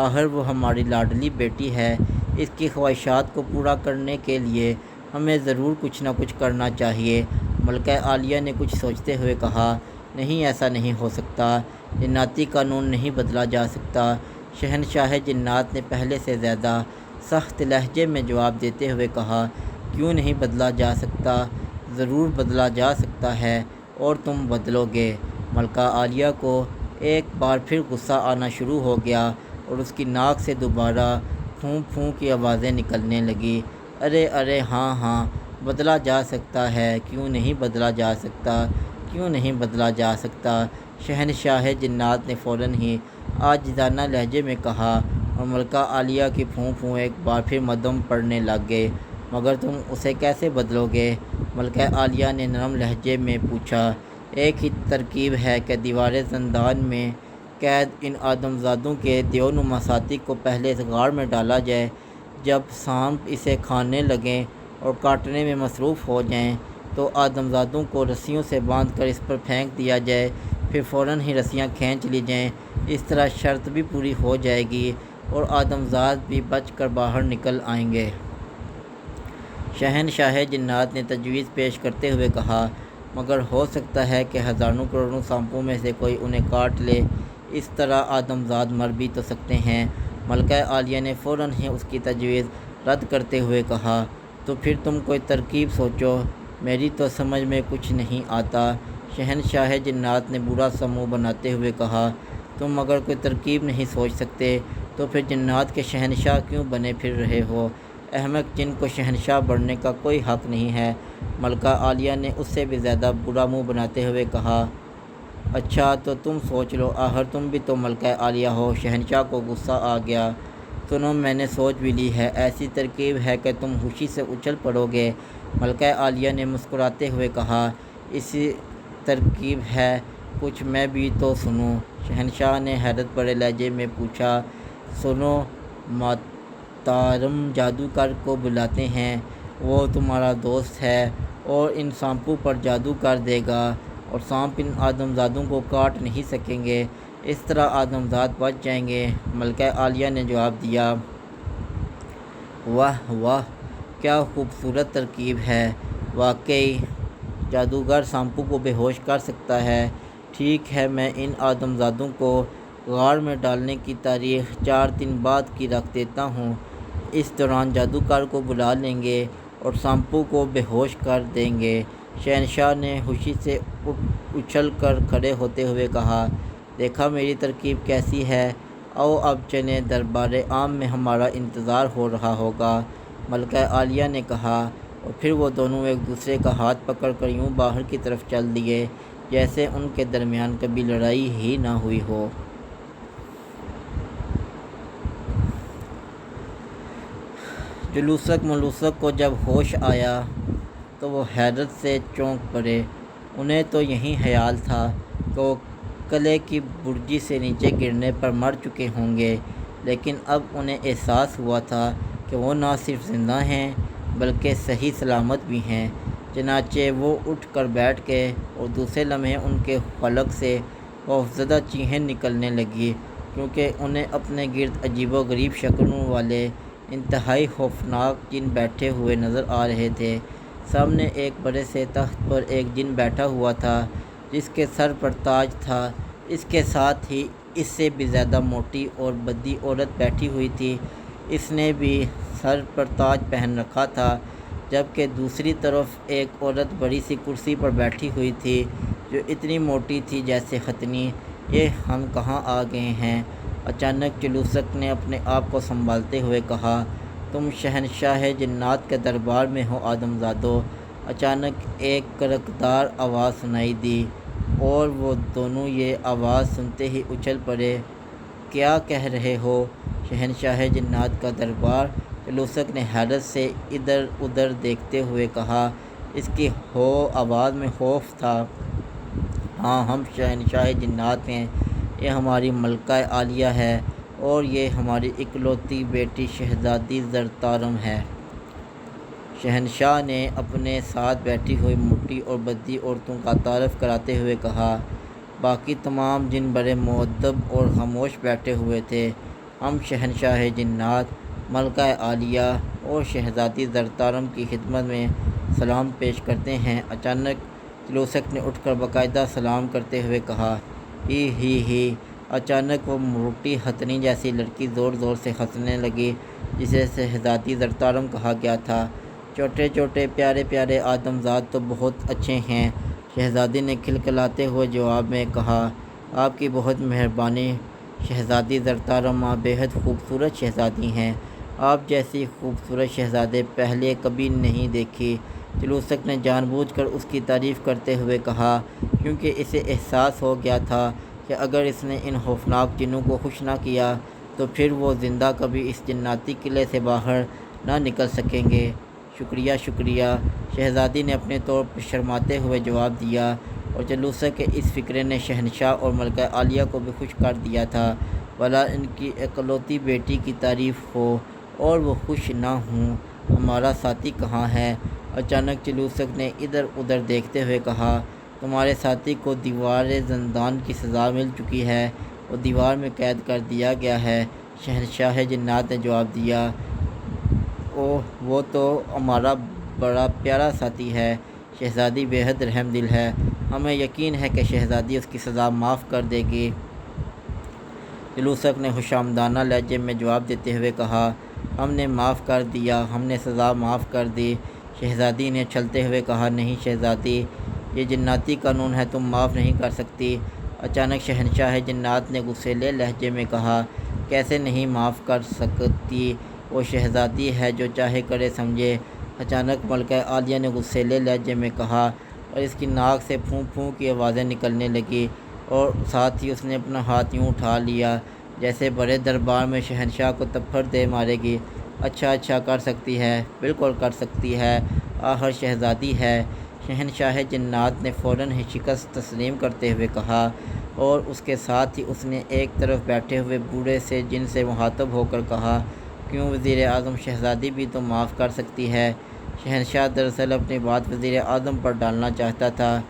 آخر وہ ہماری لاڈلی بیٹی ہے، اس کی خواہشات کو پورا کرنے کے لیے ہمیں ضرور کچھ نہ کچھ کرنا چاہیے۔ ملکہ عالیہ نے کچھ سوچتے ہوئے کہا، نہیں، ایسا نہیں ہو سکتا، جناتی قانون نہیں بدلا جا سکتا۔ شہنشاہ جنات نے پہلے سے زیادہ سخت لہجے میں جواب دیتے ہوئے کہا، کیوں نہیں بدلا جا سکتا؟ ضرور بدلا جا سکتا ہے، اور تم بدلو گے۔ ملکہ عالیہ کو ایک بار پھر غصہ آنا شروع ہو گیا اور اس کی ناک سے دوبارہ پھوں پھوں کی آوازیں نکلنے لگیں۔ ارے ارے، ہاں ہاں، بدلا جا سکتا ہے، کیوں نہیں بدلا جا سکتا، کیوں نہیں بدلا جا سکتا؟ شہنشاہ جنات نے فوراً ہی عاجزانہ لہجے میں کہا، اور ملکہ عالیہ کی پھوں پھوں ایک بار پھر مدھم پڑنے لگ گئے۔ مگر تم اسے کیسے بدلو گے؟ ملکہ عالیہ نے نرم لہجے میں پوچھا۔ ایک ہی ترکیب ہے کہ دیوار زندان میں قید ان آدم زادوں کے دیونما ساتھی کو پہلے اس غار میں ڈالا جائے، جب سانپ اسے کھانے لگیں اور کاٹنے میں مصروف ہو جائیں تو آدم زادوں کو رسیوں سے باندھ کر اس پر پھینک دیا جائے، پھر فوراً ہی رسیاں کھینچ لی جائیں۔ اس طرح شرط بھی پوری ہو جائے گی اور آدم زاد بھی بچ کر باہر نکل آئیں گے۔ شہنشاہ جنات نے تجویز پیش کرتے ہوئے کہا، مگر ہو سکتا ہے کہ ہزاروں کروڑوں سانپوں میں سے کوئی انہیں کاٹ لے، اس طرح آدم زاد مر بھی تو سکتے ہیں۔ ملکہ عالیہ نے فوراً ہی اس کی تجویز رد کرتے ہوئے کہا، تو پھر تم کوئی ترکیب سوچو، میری تو سمجھ میں کچھ نہیں آتا۔ شہنشاہ جنات نے برا سا منہ بناتے ہوئے کہا، تم اگر کوئی ترکیب نہیں سوچ سکتے تو پھر جنات کے شہنشاہ کیوں بنے پھر رہے ہو؟ احمق، جن کو شہنشاہ بننے کا کوئی حق نہیں ہے۔ ملکہ عالیہ نے اس سے بھی زیادہ برا منہ بناتے ہوئے کہا، اچھا تو تم سوچ لو، آخر تم بھی تو ملکہ عالیہ ہو۔ شہنشاہ کو غصہ آ گیا۔ سنو، میں نے سوچ بھی لی ہے، ایسی ترکیب ہے کہ تم خوشی سے اچھل پڑو گے۔ ملکہ عالیہ نے مسکراتے ہوئے کہا، ایسی ترکیب ہے، کچھ میں بھی تو سنوں۔ شہنشاہ نے حیرت بھرے لہجے میں پوچھا، سنو، محترم جادوگر کو بلاتے ہیں، وہ تمہارا دوست ہے اور ان سانپوں پر جادو کر دے گا اور سانپ ان آدم زادوں کو کاٹ نہیں سکیں گے، اس طرح آدم زاد بچ جائیں گے۔ ملکہ عالیہ نے جواب دیا، واہ واہ، کیا خوبصورت ترکیب ہے، واقعی جادوگر سانپوں کو بے ہوش کر سکتا ہے۔ ٹھیک ہے، میں ان آدم زادوں کو غار میں ڈالنے کی تاریخ 4 دن بعد کی رکھ دیتا ہوں، اس دوران جادوگر کو بلا لیں گے اور سانپوں کو بے ہوش کر دیں گے۔ شہنشاہ نے خوشی سے اچھل کر کھڑے ہوتے ہوئے کہا، دیکھا میری ترکیب کیسی ہے، آؤ اب چلیں، دربار عام میں ہمارا انتظار ہو رہا ہوگا۔ ملکہ عالیہ نے کہا، اور پھر وہ دونوں ایک دوسرے کا ہاتھ پکڑ کر یوں باہر کی طرف چل دیے جیسے ان کے درمیان کبھی لڑائی ہی نہ ہوئی ہو۔ جلوسک ملوسک کو جب ہوش آیا تو وہ حیرت سے چونک پڑے۔ انہیں تو یہی خیال تھا کہ وہ قلعے کی برجی سے نیچے گرنے پر مر چکے ہوں گے، لیکن اب انہیں احساس ہوا تھا کہ وہ نہ صرف زندہ ہیں بلکہ صحیح سلامت بھی ہیں۔ چنانچہ وہ اٹھ کر بیٹھ گئے اور دوسرے لمحے ان کے حلق سے خوفزدہ چیخیں نکلنے لگیں، کیونکہ انہیں اپنے گرد عجیب و غریب شکلوں والے انتہائی خوفناک جن بیٹھے ہوئے نظر آ رہے تھے۔ سامنے ایک بڑے سے تخت پر ایک جن بیٹھا ہوا تھا جس کے سر پر تاج تھا۔ اس کے ساتھ ہی اس سے بھی زیادہ موٹی اور بدی عورت بیٹھی ہوئی تھی۔ اس نے بھی سر پر تاج پہن رکھا تھا، جبکہ دوسری طرف ایک عورت بڑی سی کرسی پر بیٹھی ہوئی تھی جو اتنی موٹی تھی جیسے ختنی۔ یہ ہم کہاں آ گئے ہیں؟ اچانک جلوسک نے اپنے آپ کو سنبھالتے ہوئے کہا، تم شہنشاہ جنات کے دربار میں ہو آدم زادو۔ اچانک ایک کڑکدار آواز سنائی دی اور وہ دونوں یہ آواز سنتے ہی اچھل پڑے۔ کیا کہہ رہے ہو؟ شہنشاہ جنات کا دربار؟ جلوسک نے حیرت سے ادھر ادھر دیکھتے ہوئے کہا۔ اس کی آواز میں خوف تھا۔ ہاں، ہم شہنشاہ جنات ہیں۔ یہ ہماری ملکہ عالیہ ہے اور یہ ہماری اکلوتی بیٹی شہزادی زرتارم ہے۔ شہنشاہ نے اپنے ساتھ بیٹھی ہوئی موٹی اور بدی عورتوں کا تعارف کراتے ہوئے کہا۔ باقی تمام جن بڑے مؤدب اور خاموش بیٹھے ہوئے تھے۔ ہم شہنشاہ جنات، ملکہ عالیہ اور شہزادی زرتارم کی خدمت میں سلام پیش کرتے ہیں۔ اچانک جلوسک نے اٹھ کر باقاعدہ سلام کرتے ہوئے کہا، ہی۔ اچانک وہ موٹی ہتھنی جیسی لڑکی زور زور سے ہنسنے لگی جسے شہزادی زرتارم کہا گیا تھا۔ چھوٹے چھوٹے پیارے پیارے آدمزاد تو بہت اچھے ہیں، شہزادی نے کھلکھلاتے ہوئے جواب میں کہا۔ آپ کی بہت مہربانی شہزادی زرتارم، آپ بیحد خوبصورت شہزادی ہیں۔ آپ جیسی خوبصورت شہزادے پہلے کبھی نہیں دیکھی۔ جلوسک نے جان بوجھ کر اس کی تعریف کرتے ہوئے کہا، کیونکہ اسے احساس ہو گیا تھا کہ اگر اس نے ان خوفناک جنوں کو خوش نہ کیا تو پھر وہ زندہ کبھی اس جناتی قلعے سے باہر نہ نکل سکیں گے۔ شکریہ، شہزادی نے اپنے طور پر شرماتے ہوئے جواب دیا، اور جلوسک کے اس فکرے نے شہنشاہ اور ملکہ عالیہ کو بھی خوش کر دیا تھا۔ بھلا ان کی اکلوتی بیٹی کی تعریف ہو اور وہ خوش نہ ہوں۔ ہمارا ساتھی کہاں ہے؟ اچانک جلوسک نے ادھر ادھر دیکھتے ہوئے کہا، تمہارے ساتھی کو دیوار زندان کی سزا مل چکی ہے، وہ دیوار میں قید کر دیا گیا ہے۔ شہنشاہ جنات نے جواب دیا، اوہ، وہ تو ہمارا بڑا پیارا ساتھی ہے۔ شہزادی بیحد رحم دل ہے، ہمیں یقین ہے کہ شہزادی اس کی سزا معاف کر دے گی۔ جلوسک نے خوشامدانہ لہجے میں جواب دیتے ہوئے کہا، ہم نے معاف کر دیا، ہم نے سزا معاف کر دی۔ شہزادی نے چھلتے ہوئے کہا، نہیں شہزادی، یہ جناتی قانون ہے، تم معاف نہیں کر سکتی۔ اچانک شہنشاہ جنات نے غصیلے لہجے میں کہا، کیسے نہیں معاف کر سکتی؟ وہ شہزادی ہے، جو چاہے کرے سمجھے۔ اچانک ملکہ عالیہ نے غصیلے لہجے میں کہا اور اس کی ناک سے پھوں پھوں کی آوازیں نکلنے لگیں، اور ساتھ ہی اس نے اپنا ہاتھ یوں اٹھا لیا جیسے بڑے دربار میں شہنشاہ کو تھپڑ دے مارے گی۔ اچھا کر سکتی ہے، بالکل کر سکتی ہے، آخر شہزادی ہے۔ شہنشاہ جنات نے فوراً ہی شکست تسلیم کرتے ہوئے کہا، اور اس کے ساتھ ہی اس نے ایک طرف بیٹھے ہوئے بوڑھے سے جن سے مخاطب ہو کر کہا، کیوں وزیر اعظم، شہزادی بھی تو معاف کر سکتی ہے۔ شہنشاہ دراصل اپنی بات وزیر اعظم پر ڈالنا چاہتا تھا۔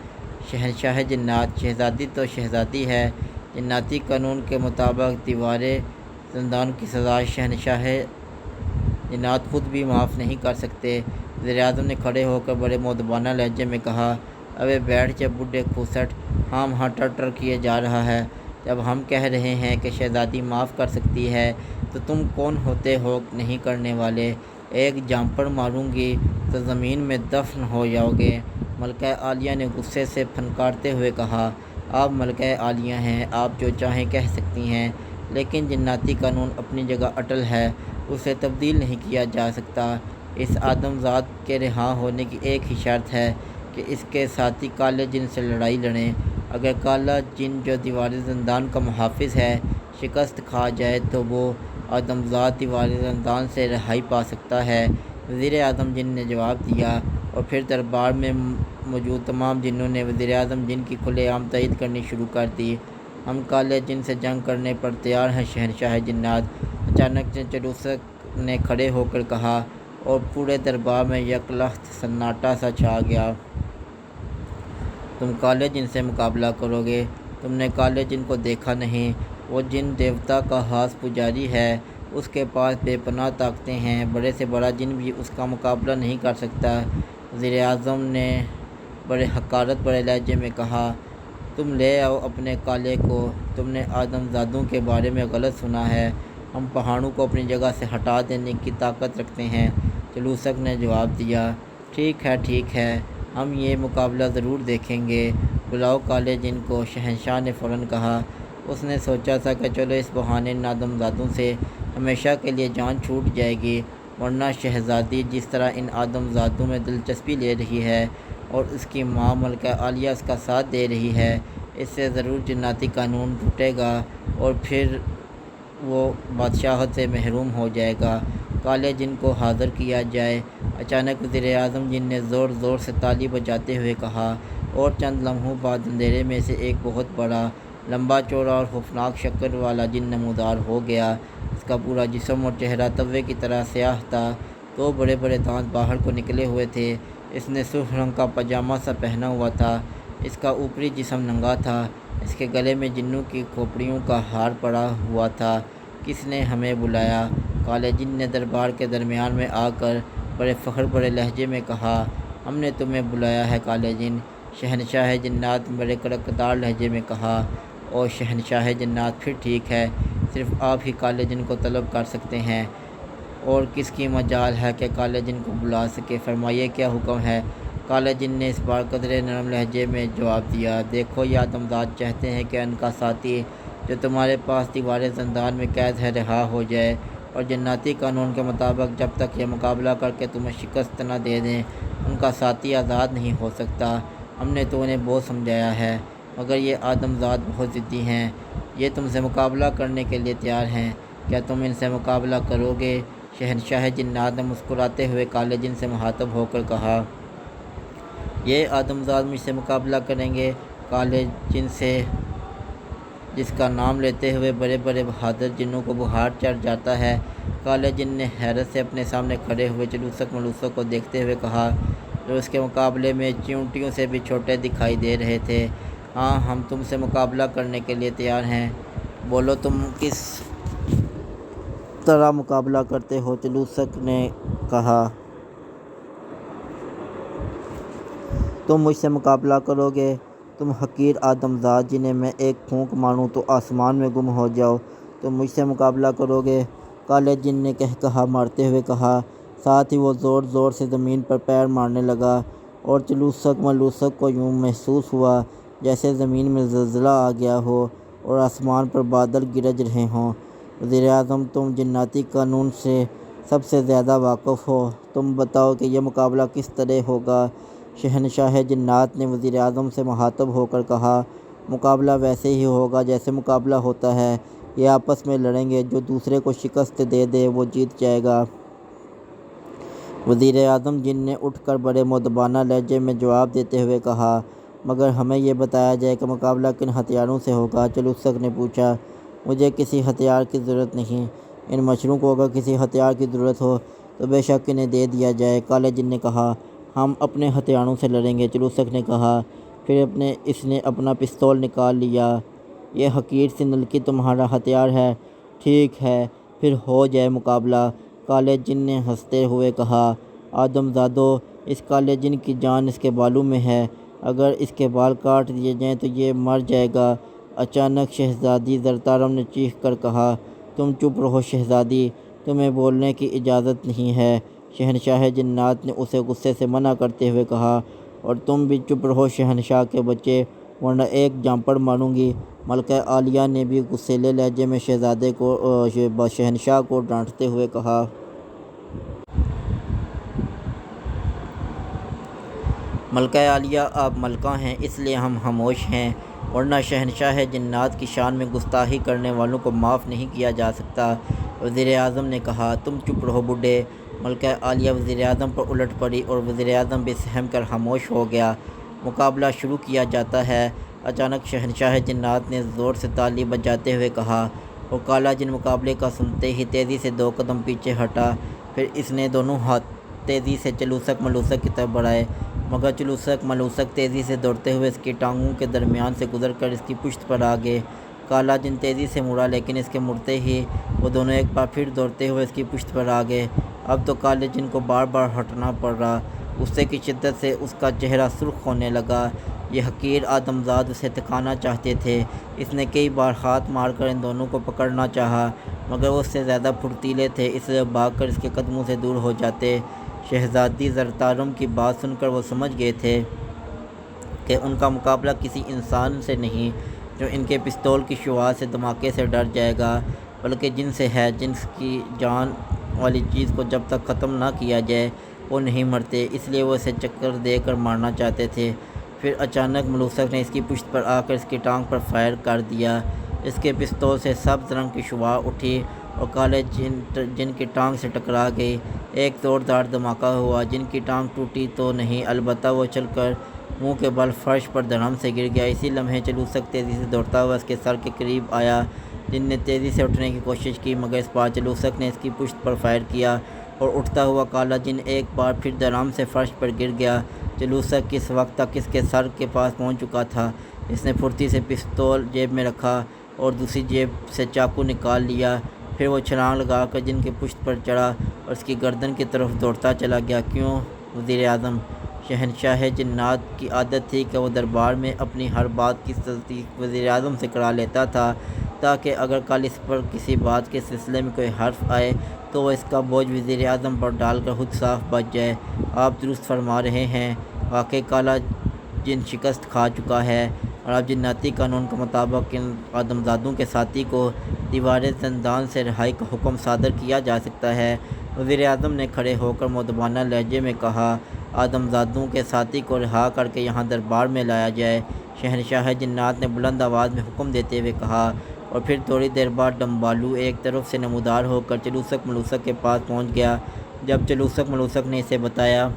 شہنشاہ جنات، شہزادی تو شہزادی ہے، جناتی قانون کے مطابق دیوار زندان کی سزا شہنشاہ جنات خود بھی معاف نہیں کر سکتے۔ وزیر اعظم نے کھڑے ہو کر بڑے مؤدبانہ لہجے میں کہا، ابے بیٹھ جا بوڑھے کھوسٹ، ہاں وہاں ٹر کیے جا رہا ہے۔ جب ہم کہہ رہے ہیں کہ شہزادی معاف کر سکتی ہے تو تم کون ہوتے ہو نہیں کرنے والے؟ ایک جھامپڑ ماروں گی تو زمین میں دفن ہو جاؤ گے۔ ملکہ عالیہ نے غصے سے پھنکارتے ہوئے کہا، آپ ملکہ عالیہ ہیں، آپ جو چاہیں کہہ سکتی ہیں، لیکن جناتی قانون اپنی جگہ اٹل ہے، اسے تبدیل نہیں کیا جا سکتا۔ اس آدم ذات کے رہا ہونے کی ایک ہی شرط ہے کہ اس کے ساتھی کالے جن سے لڑائی لڑیں۔ اگر کالا جن جو دیوار زندان کا محافظ ہے شکست کھا جائے تو وہ آدم ذات دیوار زندان سے رہائی پا سکتا ہے۔ وزیر اعظم جن نے جواب دیا اور پھر دربار میں موجود تمام جنوں نے وزیر اعظم جن کی کھلے عام تائید کرنی شروع کر دی۔ ہم کالے جن سے جنگ کرنے پر تیار ہیں شہنشاہ جنات، اچانک سے چلوسک نے کھڑے ہو کر کہا، اور پورے دربار میں یک لخت سناٹا سا چھا گیا۔ تم کالے جن سے مقابلہ کرو گے؟ تم نے کالے جن کو دیکھا نہیں؟ وہ جن دیوتا کا خاص پجاری ہے، اس کے پاس بے پناہ طاقتیں ہیں، بڑے سے بڑا جن بھی اس کا مقابلہ نہیں کر سکتا۔ وزیر اعظم نے بڑے حقارت بھرے لہجے میں کہا، تم لے آؤ اپنے کالے کو، تم نے آدم زادوں کے بارے میں غلط سنا ہے، ہم پہاڑوں کو اپنی جگہ سے ہٹا دینے کی طاقت رکھتے ہیں۔ چلوسک نے جواب دیا، ٹھیک ہے، ہم یہ مقابلہ ضرور دیکھیں گے، بلاؤ کالے جن کو۔ شہنشاہ نے فوراً کہا۔ اس نے سوچا تھا کہ چلو اس بہانے ان آدم زادوں سے ہمیشہ کے لیے جان چھوٹ جائے گی، ورنہ شہزادی جس طرح ان آدم زادوں میں دلچسپی لے رہی ہے اور اس کی ماں ملکہ عالیہ اس کا ساتھ دے رہی ہے، اس سے ضرور جناتی قانون ٹوٹے گا اور پھر وہ بادشاہت سے محروم ہو جائے گا۔ کالے جن کو حاضر کیا جائے۔ اچانک وزیر اعظم جن نے زور زور سے تالی بجاتے ہوئے کہا، اور چند لمحوں بعد اندھیرے میں سے ایک بہت بڑا، لمبا چوڑا اور خوفناک شکل والا جن نمودار ہو گیا۔ اس کا پورا جسم اور چہرہ توے کی طرح سیاہ تھا، دو بڑے بڑے دانت باہر کو نکلے ہوئے تھے، اس نے سرخ رنگ کا پاجامہ سا پہنا ہوا تھا، اس کا اوپری جسم ننگا تھا، اس کے گلے میں جنوں کی کھوپڑیوں کا ہار پڑا ہوا تھا۔ کس نے ہمیں بلایا؟ کالے جن نے دربار کے درمیان میں آ کر بڑے فخر بھرے لہجے میں کہا، ہم نے تمہیں بلایا ہے کالے جن۔ شہنشاہ جنات نے بڑے کڑکدار لہجے میں کہا، اور شہنشاہ جنات، پھر ٹھیک ہے، صرف آپ ہی کالے جن کو طلب کر سکتے ہیں، اور کس کی مجال ہے کہ کالے جن کو بلا سکے، فرمائیے کیا حکم ہے؟ کالے جن نے اس بار قدرے نرم لہجے میں جواب دیا، دیکھو یہ آدم ذات چاہتے ہیں کہ ان کا ساتھی جو تمہارے پاس دیوار زندان میں قید ہے رہا ہو جائے، اور جناتی قانون کے مطابق جب تک یہ مقابلہ کر کے تمہیں شکست نہ دے دیں ان کا ساتھی آزاد نہیں ہو سکتا۔ ہم نے تو انہیں بہت سمجھایا ہے، مگر یہ آدم ذات بہت ضدی ہیں، یہ تم سے مقابلہ کرنے کے لیے تیار ہیں، کیا تم ان سے مقابلہ کرو گے؟ شہنشاہ جنات نے مسکراتے ہوئے کالے جن سے مخاطب ہو کر کہا، یہ آدم ذات مجھ سے مقابلہ کریں گے؟ کالے جن سے جس کا نام لیتے ہوئے بڑے بڑے بہادر جنوں کو بخار چڑھ جاتا ہے؟ کالے جن نے حیرت سے اپنے سامنے کھڑے ہوئے چلوسک ملوسک کو دیکھتے ہوئے کہا، جو اس کے مقابلے میں چیونٹیوں سے بھی چھوٹے دکھائی دے رہے تھے، ہاں ہم تم سے مقابلہ کرنے کے لیے تیار ہیں، بولو تم کس طرح مقابلہ کرتے ہو؟ چلوسک نے کہا، تم مجھ سے مقابلہ کرو گے؟ تم حقیر آدم ذات جنہیں میں ایک پھونک ماروں تو آسمان میں گم ہو جاؤ، تم مجھ سے مقابلہ کرو گے؟ کالے جن نے کہا مارتے ہوئے کہا، ساتھ ہی وہ زور زور سے زمین پر پیر مارنے لگا، اور چلوسک ملوسک کو یوں محسوس ہوا جیسے زمین میں زلزلہ آ گیا ہو اور آسمان پر بادل گرج رہے ہوں۔ وزیر اعظم، تم جناتی قانون سے سب سے زیادہ واقف ہو، تم بتاؤ کہ یہ مقابلہ کس طرح ہوگا؟ شہنشاہ جنات نے وزیر اعظم سے مخاطب ہو کر کہا، مقابلہ ویسے ہی ہوگا جیسے مقابلہ ہوتا ہے، یہ آپس میں لڑیں گے، جو دوسرے کو شکست دے دے وہ جیت جائے گا۔ وزیر اعظم جن نے اٹھ کر بڑے مؤدبانہ لہجے میں جواب دیتے ہوئے کہا، مگر ہمیں یہ بتایا جائے کہ مقابلہ کن ہتھیاروں سے ہوگا؟ چلوسک نے پوچھا، مجھے کسی ہتھیار کی ضرورت نہیں، ان مچھروں کو اگر کسی ہتھیار کی ضرورت ہو تو بے شک انہیں دے دیا جائے۔ کالے جن نے کہا، ہم اپنے ہتھیاروں سے لڑیں گے۔ چلوسک نے کہا، پھر اس نے اپنا پستول نکال لیا، یہ حقیر سی نلکی تمہارا ہتھیار ہے؟ ٹھیک ہے، پھر ہو جائے مقابلہ۔ کالے جن نے ہنستے ہوئے کہا، آدم زادو، اس کالے جن کی جان اس کے بالوں میں ہے، اگر اس کے بال کاٹ دیے جائیں تو یہ مر جائے گا۔ اچانک شہزادی زرتارم نے چیخ کر کہا، تم چپ رہو شہزادی، تمہیں بولنے کی اجازت نہیں ہے۔ شہنشاہ جنات نے اسے غصے سے منع کرتے ہوئے کہا، اور تم بھی چپ رہو شہنشاہ کے بچے، ورنہ ایک جھاپڑ ماروں گی۔ ملکہ عالیہ نے بھی غصیلے لہجے میں شہنشاہ کو ڈانٹتے ہوئے کہا، ملکہ عالیہ آپ ملکہ ہیں، اس لیے ہم خاموش ہیں، ورنہ شہنشاہ جنات کی شان میں گستاخی کرنے والوں کو معاف نہیں کیا جا سکتا۔ وزیر اعظم نے کہا، تم چپ رہو بڈھے۔ ملکہ عالیہ وزیر اعظم پر الٹ پڑی اور وزیر اعظم بھی سہم کر خاموش ہو گیا۔ مقابلہ شروع کیا جاتا ہے۔ اچانک شہنشاہ جنات نے زور سے تالی بجاتے ہوئے کہا، اور کالا جن مقابلے کا سنتے ہی تیزی سے 2 قدم پیچھے ہٹا۔ پھر اس نے دونوں ہاتھ تیزی سے چلوسک ملوسک کی طرف بڑھائے، مگر چلوسک ملوسک تیزی سے دوڑتے ہوئے اس کی ٹانگوں کے درمیان سے گزر کر اس کی پشت پر آ گئے۔ کالا جن تیزی سے مڑا، لیکن اس کے مڑتے ہی وہ دونوں ایک بار پھر دوڑتے ہوئے اس کی پشت پر آ گئے۔ اب تو کالے جن کو بار بار ہٹنا پڑ رہا۔ غصے کی شدت سے اس کا چہرہ سرخ ہونے لگا۔ یہ حقیر آدمزاد اسے تھکانا چاہتے تھے۔ اس نے کئی بار ہاتھ مار کر ان دونوں کو پکڑنا چاہا، مگر وہ اس سے زیادہ پھرتیلے تھے، اس لیے بھاگ کر اس کے قدموں سے دور ہو جاتے۔ شہزادی زرتارم کی بات سن کر وہ سمجھ گئے تھے کہ ان کا مقابلہ کسی انسان سے نہیں جو ان کے پستول کی شعاع سے دھماکے سے ڈر جائے گا، بلکہ جن سے ہے، جن کی جان والی چیز کو جب تک ختم نہ کیا جائے وہ نہیں مرتے، اس لیے وہ اسے چکر دے کر مارنا چاہتے تھے۔ پھر اچانک ملوسک نے اس کی پشت پر آ کر اس کی ٹانگ پر فائر کر دیا۔ اس کے پستول سے سبز رنگ کی شعاع اٹھی اور کالے جن کی ٹانگ سے ٹکرا گئی۔ ایک زوردار دھماکہ ہوا۔ جن کی ٹانگ ٹوٹی تو نہیں، البتہ وہ چل کر منہ کے بل فرش پر دھڑام سے گر گیا۔ اسی لمحے چلوسک تیزی سے دوڑتا ہوا اس کے سر کے قریب آیا۔ جن نے تیزی سے اٹھنے کی کوشش کی، مگر اس بار چلوسک نے اس کی پشت پر فائر کیا اور اٹھتا ہوا کالا جن ایک بار پھر دھڑام سے فرش پر گر گیا۔ چلوسک اس وقت تک اس کے سر کے پاس پہنچ چکا تھا۔ اس نے پھرتی سے پستول جیب میں رکھا اور دوسری جیب سے چاقو نکال لیا۔ پھر وہ چھلانگ لگا کر جن کی پشت پر چڑھا اور اس کی گردن کی طرف دوڑتا چلا گیا۔ کیوں وزیر اعظم؟ شہنشاہ جنات کی عادت تھی کہ وہ دربار میں اپنی ہر بات کی تصدیق وزیر اعظم سے کرا لیتا تھا، تاکہ اگر کل اس پر کسی بات کے سلسلے میں کوئی حرف آئے تو وہ اس کا بوجھ وزیر اعظم پر ڈال کر خود صاف بچ جائے۔ آپ درست فرما رہے ہیں، واقعی کالا جن شکست کھا چکا ہے، اور اب جناتی قانون کے مطابق ان آدمزادوں کے ساتھی کو دیوار زندان سے رہائی کا حکم صادر کیا جا سکتا ہے۔ وزیر اعظم نے کھڑے ہو کر مؤدبانہ لہجے میں کہا، آدمزادوں کے ساتھی کو رہا کر کے یہاں دربار میں لایا جائے۔ شہنشاہ جنات نے بلند آواز میں حکم دیتے ہوئے کہا، اور پھر تھوڑی دیر بعد ڈمبالو ایک طرف سے نمودار ہو کر چلوسک ملوسک کے پاس پہنچ گیا۔ جب چلوسک ملوسک نے اسے بتایا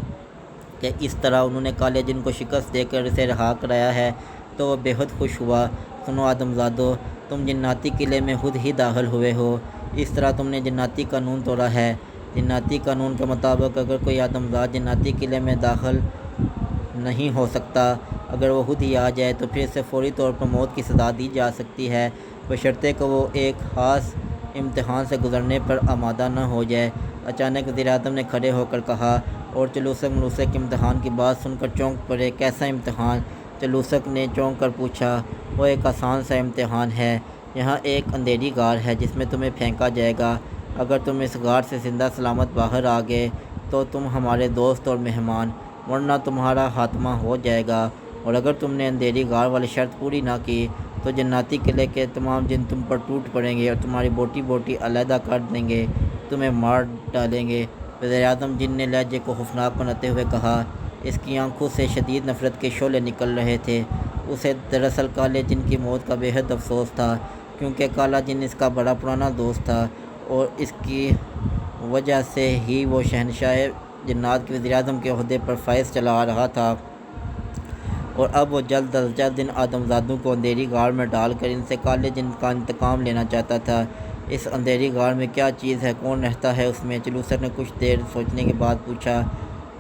کہ اس طرح انہوں نے کالے جن کو شکست دے کر اسے رہا کرایا ہے تو وہ بے حد خوش ہوا۔ سنو آدمزادو، تم جناتی قلعے میں خود ہی داخل ہوئے ہو، اس طرح تم نے جناتی قانون توڑا ہے۔ جناتی قانون کے مطابق اگر کوئی آدمزاد جناتی قلعے میں داخل نہیں ہو سکتا، اگر وہ خود ہی آ جائے تو پھر اسے فوری طور پر موت کی سزا دی جا سکتی ہے، بشرطے کہ وہ ایک خاص امتحان سے گزرنے پر آمادہ نہ ہو جائے۔ اچانک وزیر اعظم نے کھڑے ہو کر کہا، اور چلوسک ملوسک کے امتحان کی بات سن کر چونک پڑے۔ کیسا امتحان؟ چلوسک نے چونک کر پوچھا۔ وہ ایک آسان سا امتحان ہے۔ یہاں ایک اندھیری غار ہے جس میں تمہیں پھینکا جائے گا۔ اگر تم اس غار سے زندہ سلامت باہر آ گئے تو تم ہمارے دوست اور مہمان، ورنہ تمہارا خاتمہ ہو جائے گا، اور اگر تم نے اندھیری غار والی شرط پوری نہ کی تو جناتی قلعے کے تمام جن تم پر ٹوٹ پڑیں گے اور تمہاری بوٹی بوٹی علیحدہ کر دیں گے، تمہیں مار ڈالیں گے۔ وزیر اعظم جن نے لہجے کو خوفناک بناتے ہوئے کہا۔ اس کی آنکھوں سے شدید نفرت کے شعلے نکل رہے تھے۔ اسے دراصل کالے جن کی موت کا بے حد افسوس تھا، کیونکہ کالا جن اس کا بڑا پرانا دوست تھا، اور اس کی وجہ سے ہی وہ شہنشاہ جنات کے وزیر اعظم کے عہدے پر فائز چلا رہا تھا، اور اب وہ جلد از جلد ان آدمزادوں کو اندھیری غار میں ڈال کر ان سے کالے جن کا انتقام لینا چاہتا تھا۔ اس اندھیری غار میں کیا چیز ہے؟ کون رہتا ہے اس میں؟ چلوسک نے کچھ دیر سوچنے کے بعد پوچھا۔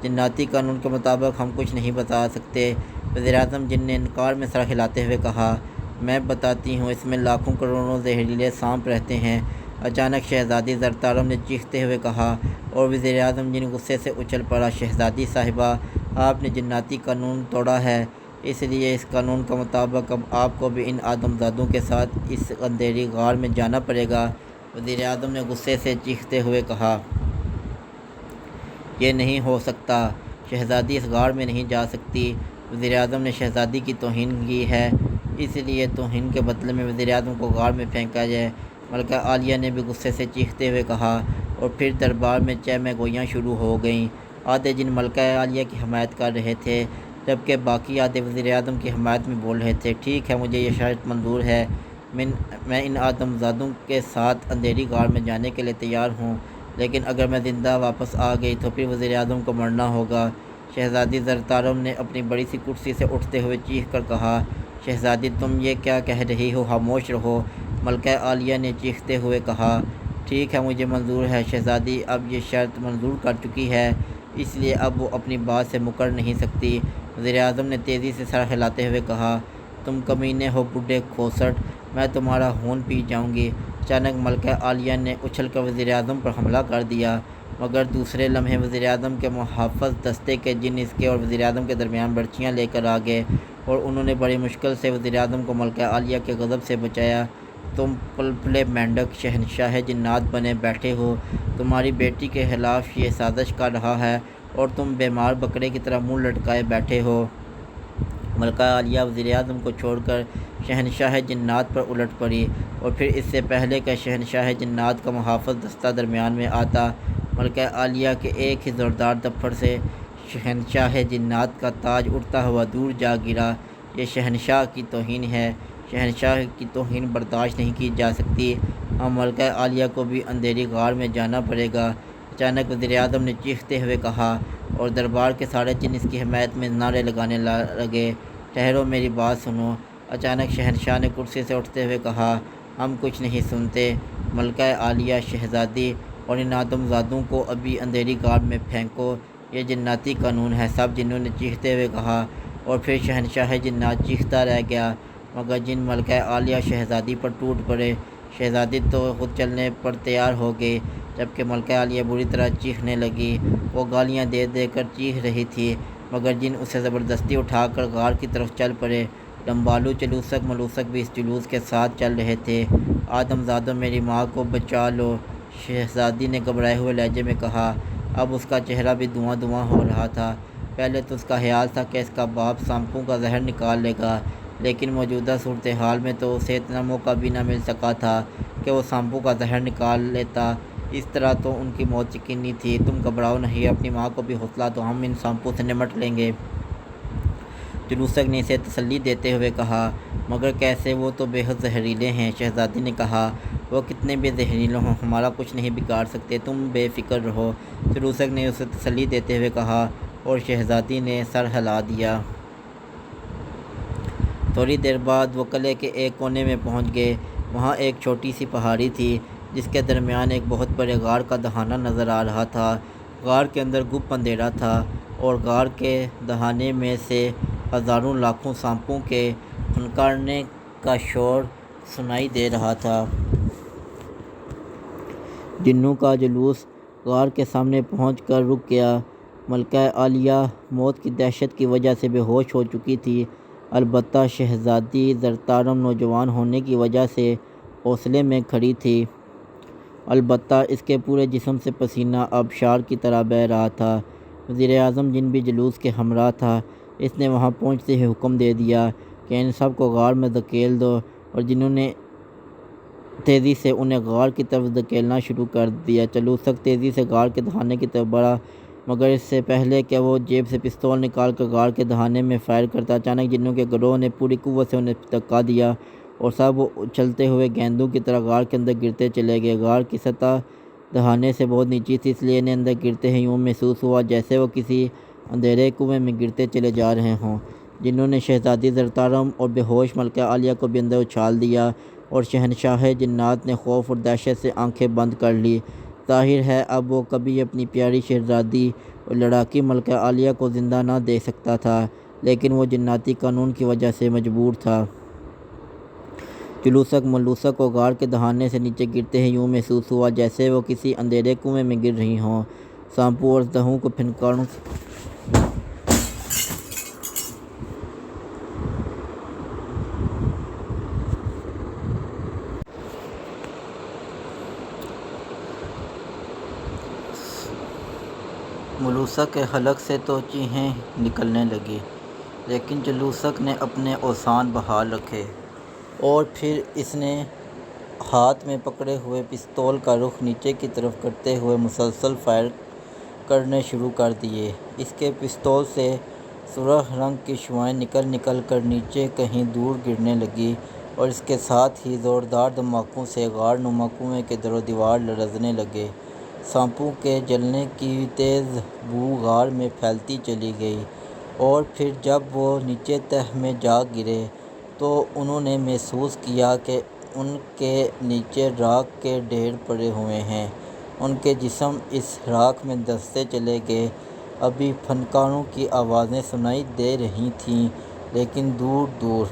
جناتی قانون کے مطابق ہم کچھ نہیں بتا سکتے، وزیر اعظم جن نے انکار میں سر ہلاتے ہوئے کہا۔ میں بتاتی ہوں، اس میں لاکھوں کروڑوں زہریلے سانپ رہتے ہیں۔ اچانک شہزادی زرتارم نے چیختے ہوئے کہا، اور وزیر اعظم جن غصے سے اچھل پڑا۔ شہزادی صاحبہ، آپ نے جناتی قانون توڑا ہے، اس لیے اس قانون کے مطابق اب آپ کو بھی ان آدمزادوں کے ساتھ اس اندھیری غار میں جانا پڑے گا۔ وزیر اعظم نے غصے سے چیختے ہوئے کہا، یہ نہیں ہو سکتا، شہزادی اس غار میں نہیں جا سکتی۔ وزیر اعظم نے شہزادی کی توہین کی ہے، اس لیے توہین کے بدلے میں وزیر اعظم کو غار میں پھینکا جائے۔ ملکہ عالیہ نے بھی غصے سے چیختے ہوئے کہا، اور پھر دربار میں چہمہ گوئیاں شروع ہو گئیں۔ آدھے جن ملکہ عالیہ کی حمایت کر رہے تھے، جبکہ باقی آدھے وزیر اعظم کی حمایت میں بول رہے تھے۔ ٹھیک ہے، مجھے یہ شرط منظور ہے، میں ان آدم زادوں کے ساتھ اندھیری غار میں جانے کے لیے تیار ہوں، لیکن اگر میں زندہ واپس آ گئی تو پھر وزیر اعظم کو مرنا ہوگا۔ شہزادی زرتارم نے اپنی بڑی سی کرسی سے اٹھتے ہوئے چیخ کر کہا، شہزادی تم یہ کیا کہہ رہی ہو، خاموش رہو۔ ملکہ عالیہ نے چیختے ہوئے کہا، ٹھیک ہے، مجھے منظور ہے، شہزادی اب یہ شرط منظور کر چکی ہے، اس لیے اب وہ اپنی بات سے مکر نہیں سکتی۔ وزیر اعظم نے تیزی سے سر ہلاتے ہوئے کہا، تم کمینے ہو بڈھے کھوسٹ، میں تمہارا خون پی جاؤں گی۔ اچانک ملکہ عالیہ نے اچھل کر وزیر اعظم پر حملہ کر دیا، مگر دوسرے لمحے وزیر اعظم کے محافظ دستے کے جن اس کے اور وزیر اعظم کے درمیان برچیاں لے کر آ گئے اور انہوں نے بڑی مشکل سے وزیر اعظم کو ملکہ عالیہ کے غضب سے بچایا۔ تم پلپلے مینڈک شہنشاہ جنات بنے بیٹھے ہو، تمہاری بیٹی کے خلاف یہ سازش کر رہا ہے اور تم بیمار بکرے کی طرح منہ لٹکائے بیٹھے ہو۔ ملکہ عالیہ وزیر اعظم کو چھوڑ کر شہنشاہ جنات پر الٹ پڑی اور پھر اس سے پہلے کہ شہنشاہ جنات کا محافظ دستہ درمیان میں آتا، ملکہ عالیہ کے ایک ہی زوردار تھپڑ سے شہنشاہ جنات کا تاج اڑتا ہوا دور جا گرا۔ یہ شہنشاہ کی توہین ہے، شہنشاہ کی توہین برداشت نہیں کی جا سکتی، اب ملکہ عالیہ کو بھی اندھیری غار میں جانا پڑے گا۔ اچانک وزیر اعظم نے چیختے ہوئے کہا اور دربار کے سارے جن اس کی حمایت میں نعرے لگانے لگے، ٹھہرو، میری بات سنو۔ اچانک شہنشاہ نے کرسی سے اٹھتے ہوئے کہا، ہم کچھ نہیں سنتے، ملکہ عالیہ، شہزادی اور ان آدم زادوں کو ابھی اندھیری غار میں پھینکو، یہ جناتی قانون ہے۔ سب جنوں نے چیختے ہوئے کہا اور پھر شہنشاہ جنات چیختا رہ گیا، مگر جن ملکہ عالیہ شہزادی پر ٹوٹ پڑے۔ شہزادی تو خود چلنے پر تیار ہو گئی، جبکہ ملکہ عالیہ بری طرح چیخنے لگی، وہ گالیاں دے دے کر چیخ رہی تھی، مگر جن اسے زبردستی اٹھا کر غار کی طرف چل پڑے۔ ڈمبالو چلوسک ملوسک بھی اس جلوس کے ساتھ چل رہے تھے۔ آدم زادوں، میری ماں کو بچا لو، شہزادی نے گھبرائے ہوئے لہجے میں کہا۔ اب اس کا چہرہ بھی دھواں دھواں ہو رہا تھا۔ پہلے تو اس کا خیال تھا کہ اس کا باپ سانپوں کا زہر نکال لے گا، لیکن موجودہ صورتحال میں تو اسے اتنا موقع بھی نہ مل سکا تھا کہ وہ سانپوں کا زہر نکال لیتا، اس طرح تو ان کی موت یقینی تھی۔ تم گھبراؤ نہیں، اپنی ماں کو بھی حوصلہ دو، ہم ان سانپوں سے نمٹ لیں گے۔ چلوسک نے اسے تسلی دیتے ہوئے کہا، مگر کیسے، وہ تو بے حد زہریلے ہیں۔ شہزادی نے کہا، وہ کتنے بھی زہریلے ہوں، ہمارا کچھ نہیں بگاڑ سکتے، تم بے فکر رہو۔ چلوسک نے اسے تسلی دیتے ہوئے کہا اور شہزادی نے سر ہلا دیا۔ تھوڑی دیر بعد وہ قلعے کے ایک کونے میں پہنچ گئے۔ وہاں ایک چھوٹی سی پہاڑی تھی جس کے درمیان ایک بہت بڑے غار کا دہانہ نظر آ رہا تھا۔ غار کے اندر گپ اندھیرا تھا اور غار کے دہانے میں سے ہزاروں لاکھوں سانپوں کے پھنکارنے کا شور سنائی دے رہا تھا۔ جنوں کا جلوس غار کے سامنے پہنچ کر رک گیا۔ ملکہ عالیہ موت کی دہشت کی وجہ سے بے ہوش ہو چکی تھی، البتہ شہزادی زرتارم نوجوان ہونے کی وجہ سے حوصلے میں کھڑی تھی، البتہ اس کے پورے جسم سے پسینہ آبشار کی طرح بہہ رہا تھا۔ وزیر اعظم جن بھی جلوس کے ہمراہ تھا، اس نے وہاں پہنچتے ہی حکم دے دیا کہ ان سب کو غار میں دھکیل دو، اور جنہوں نے تیزی سے انہیں غار کی طرف دھکیلنا شروع کر دیا۔ چلوسک تیزی سے غار کے دہانے کی طرف بڑھا، مگر اس سے پہلے کہ وہ جیب سے پستول نکال کر غار کے دہانے میں فائر کرتا، اچانک جنوں کے گروہ نے پوری قوت سے انہیں دھکا دیا اور سب اچھلتے ہوئے گیندوں کی طرح غار کے اندر گرتے چلے گئے۔ غار کی سطح دہانے سے بہت نیچی تھی، اس لیے انہیں اندر گرتے ہی یوں محسوس ہوا جیسے وہ کسی اندھیرے کنویں میں گرتے چلے جا رہے ہوں۔ جنوں نے شہزادی زرتارم اور بے ہوش ملکہ عالیہ کو بھی اندر اچھال دیا اور شہنشاہ جنات نے خوف اور دہشت سے آنکھیں بند کر لی۔ ظاہر ہے اب وہ کبھی اپنی پیاری شہزادی اور لڑاکی ملکہ عالیہ کو زندہ نہ دیکھ سکتا تھا، لیکن وہ جناتی قانون کی وجہ سے مجبور تھا۔ چلوسک ملوسک کو غار کے دہانے سے نیچے گرتے ہی یوں محسوس ہوا جیسے وہ کسی اندھیرے کنویں میں گر رہی ہوں۔ سانپوں اور اژدہوں کو پھنکاروں ملوسک کے حلق سے تو چیخیں نکلنے لگیں، لیکن چلوسک نے اپنے اوزان بحال رکھے اور پھر اس نے ہاتھ میں پکڑے ہوئے پستول کا رخ نیچے کی طرف کرتے ہوئے مسلسل فائر کرنے شروع کر دیے۔ اس کے پستول سے سرخ رنگ کی شعاعیں نکل نکل کر نیچے کہیں دور گرنے لگیں اور اس کے ساتھ ہی زوردار دھماکوں سے غار نما کنویں کے در و دیوار لرزنے لگے۔ سانپوں کے جلنے کی تیز بو غار میں پھیلتی چلی گئی اور پھر جب وہ نیچے تہہ میں جا گرے تو انہوں نے محسوس کیا کہ ان کے نیچے راکھ کے ڈھیر پڑے ہوئے ہیں۔ ان کے جسم اس راکھ میں دھنستے چلے گئے۔ ابھی فنکاروں کی آوازیں سنائی دے رہی تھیں لیکن دور دور۔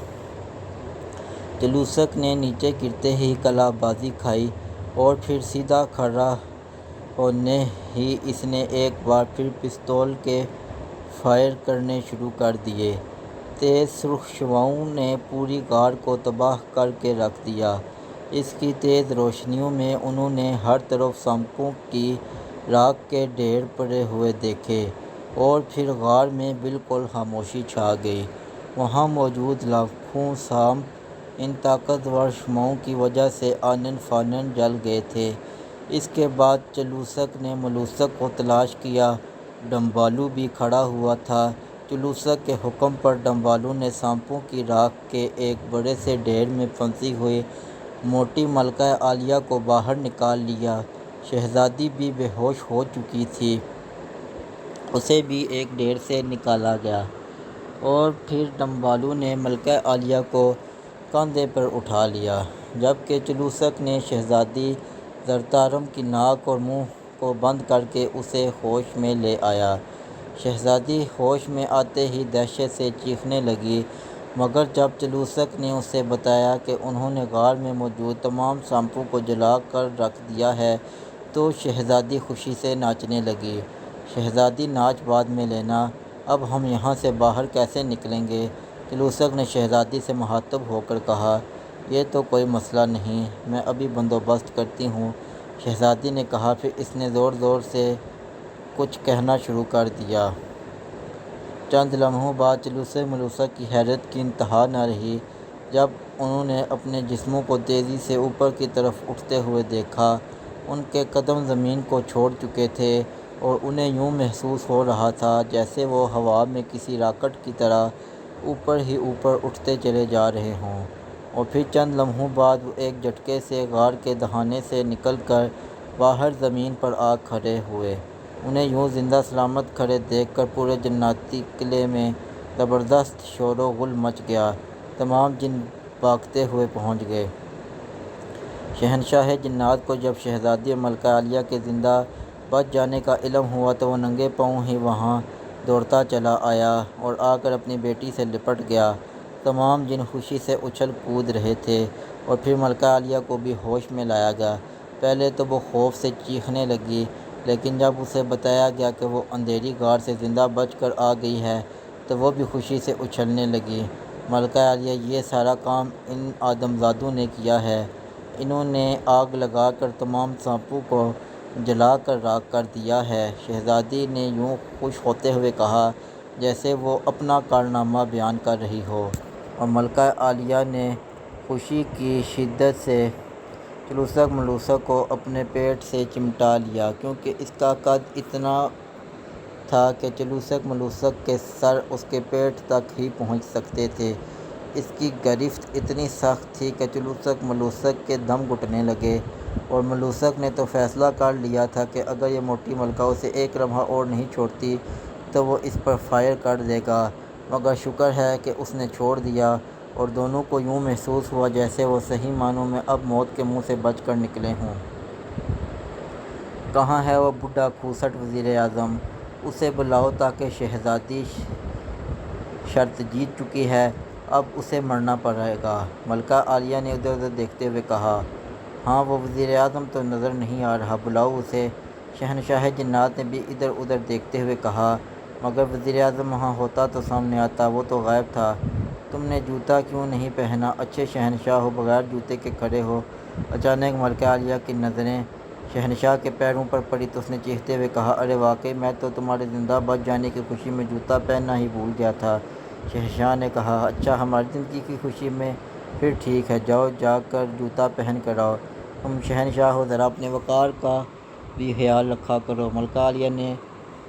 جلوسک نے نیچے گرتے ہی قلع بازی کھائی اور پھر سیدھا کھڑا ہونے ہی اس نے ایک بار پھر پستول کے فائر کرنے شروع کر دیے۔ تیز سرخ شعاعوں نے پوری غار کو تباہ کر کے رکھ دیا۔ اس کی تیز روشنیوں میں انہوں نے ہر طرف سانپوں کی راکھ کے ڈھیر پڑے ہوئے دیکھے اور پھر غار میں بالکل خاموشی چھا گئی۔ وہاں موجود لاکھوں سانپ ان طاقتور شعاعوں کی وجہ سے آنن فانن جل گئے تھے۔ اس کے بعد چلوسک نے ملوسک کو تلاش کیا۔ ڈمبالو بھی کھڑا ہوا تھا۔ چلوسک کے حکم پر ڈمبالو نے سانپوں کی راکھ کے ایک بڑے سے ڈھیر میں پھنسی ہوئی موٹی ملکہ عالیہ کو باہر نکال لیا۔ شہزادی بھی بے ہوش ہو چکی تھی۔ اسے بھی ایک ڈھیر سے نکالا گیا اور پھر ڈمبالو نے ملکہ عالیہ کو کندھے پر اٹھا لیا جبکہ چلوسک نے شہزادی زرتارم کی ناک اور منہ کو بند کر کے اسے ہوش میں لے آیا۔ شہزادی ہوش میں آتے ہی دہشت سے چیخنے لگی مگر جب چلوسک نے اسے بتایا کہ انہوں نے غار میں موجود تمام سانپوں کو جلا کر رکھ دیا ہے تو شہزادی خوشی سے ناچنے لگی۔ شہزادی ناچ بعد میں لینا، اب ہم یہاں سے باہر کیسے نکلیں گے؟ چلوسک نے شہزادی سے مخاطب ہو کر کہا۔ یہ تو کوئی مسئلہ نہیں، میں ابھی بندوبست کرتی ہوں، شہزادی نے کہا۔ پھر اس نے زور زور سے کچھ کہنا شروع کر دیا۔ چند لمحوں بعد چلوسک ملوسک کی حیرت کی انتہا نہ رہی جب انہوں نے اپنے جسموں کو تیزی سے اوپر کی طرف اٹھتے ہوئے دیکھا۔ ان کے قدم زمین کو چھوڑ چکے تھے اور انہیں یوں محسوس ہو رہا تھا جیسے وہ ہوا میں کسی راکٹ کی طرح اوپر ہی اوپر اٹھتے چلے جا رہے ہوں۔ اور پھر چند لمحوں بعد وہ ایک جھٹکے سے غار کے دہانے سے نکل کر باہر زمین پر آ کھڑے ہوئے۔ انہیں یوں زندہ سلامت کھڑے دیکھ کر پورے جناتی قلعے میں زبردست شور و غل مچ گیا۔ تمام جن بھاگتے ہوئے پہنچ گئے۔ شہنشاہ جنات کو جب شہزادی اور ملکہ عالیہ کے زندہ بچ جانے کا علم ہوا تو وہ ننگے پاؤں ہی وہاں دوڑتا چلا آیا اور آ کر اپنی بیٹی سے لپٹ گیا۔ تمام جن خوشی سے اچھل کود رہے تھے اور پھر ملکہ عالیہ کو بھی ہوش میں لایا گیا۔ پہلے تو وہ خوف سے چیخنے لگی لیکن جب اسے بتایا گیا کہ وہ اندھیری غار سے زندہ بچ کر آ گئی ہے تو وہ بھی خوشی سے اچھلنے لگی۔ ملکہ عالیہ، یہ سارا کام ان آدمزادوں نے کیا ہے۔ انہوں نے آگ لگا کر تمام سانپوں کو جلا کر راکھ کر دیا ہے، شہزادی نے یوں خوش ہوتے ہوئے کہا جیسے وہ اپنا کارنامہ بیان کر رہی ہو۔ اور ملکہ عالیہ نے خوشی کی شدت سے چلوسک ملوسک کو اپنے پیٹ سے چمٹا لیا کیونکہ اس کا قد اتنا تھا کہ چلوسک ملوسک کے سر اس کے پیٹ تک ہی پہنچ سکتے تھے۔ اس کی گرفت اتنی سخت تھی کہ چلوسک ملوسک کے دم گھٹنے لگے اور ملوسک نے تو فیصلہ کر لیا تھا کہ اگر یہ موٹی ملکہ اسے ایک لمحہ اور نہیں چھوڑتی تو وہ اس پر فائر کر دے گا، مگر شکر ہے کہ اس نے چھوڑ دیا اور دونوں کو یوں محسوس ہوا جیسے وہ صحیح معنوں میں اب موت کے منہ سے بچ کر نکلے ہوں۔ کہاں ہے وہ بڈھا کھوسٹ وزیر اعظم؟ اسے بلاؤ تاکہ شہزادی شرط جیت چکی ہے، اب اسے مرنا پڑے گا، ملکہ عالیہ نے ادھر ادھر دیکھتے ہوئے کہا۔ ہاں، وہ وزیر اعظم تو نظر نہیں آ رہا، بلاؤ اسے، شہنشاہ جنات نے بھی ادھر ادھر دیکھتے ہوئے کہا۔ مگر وزیر اعظم وہاں ہوتا تو سامنے آتا، وہ تو غائب تھا۔ تم نے جوتا کیوں نہیں پہنا؟ اچھے شہنشاہ ہو، بغیر جوتے کے کھڑے ہو۔ اچانک ملکہ عالیہ کی نظریں شہنشاہ کے پیروں پر پڑی تو اس نے چیختے ہوئے کہا، ارے واقعی میں تو تمہارے زندہ بچ جانے کی خوشی میں جوتا پہننا ہی بھول گیا تھا۔ شہنشاہ نے کہا، اچھا، ہماری زندگی کی خوشی میں؟ پھر ٹھیک ہے، جاؤ جا کر جوتا پہن کر آؤ۔ تم شہنشاہ ہو، ذرا اپنے وقار کا بھی خیال رکھا کرو، ملکہ عالیہ نے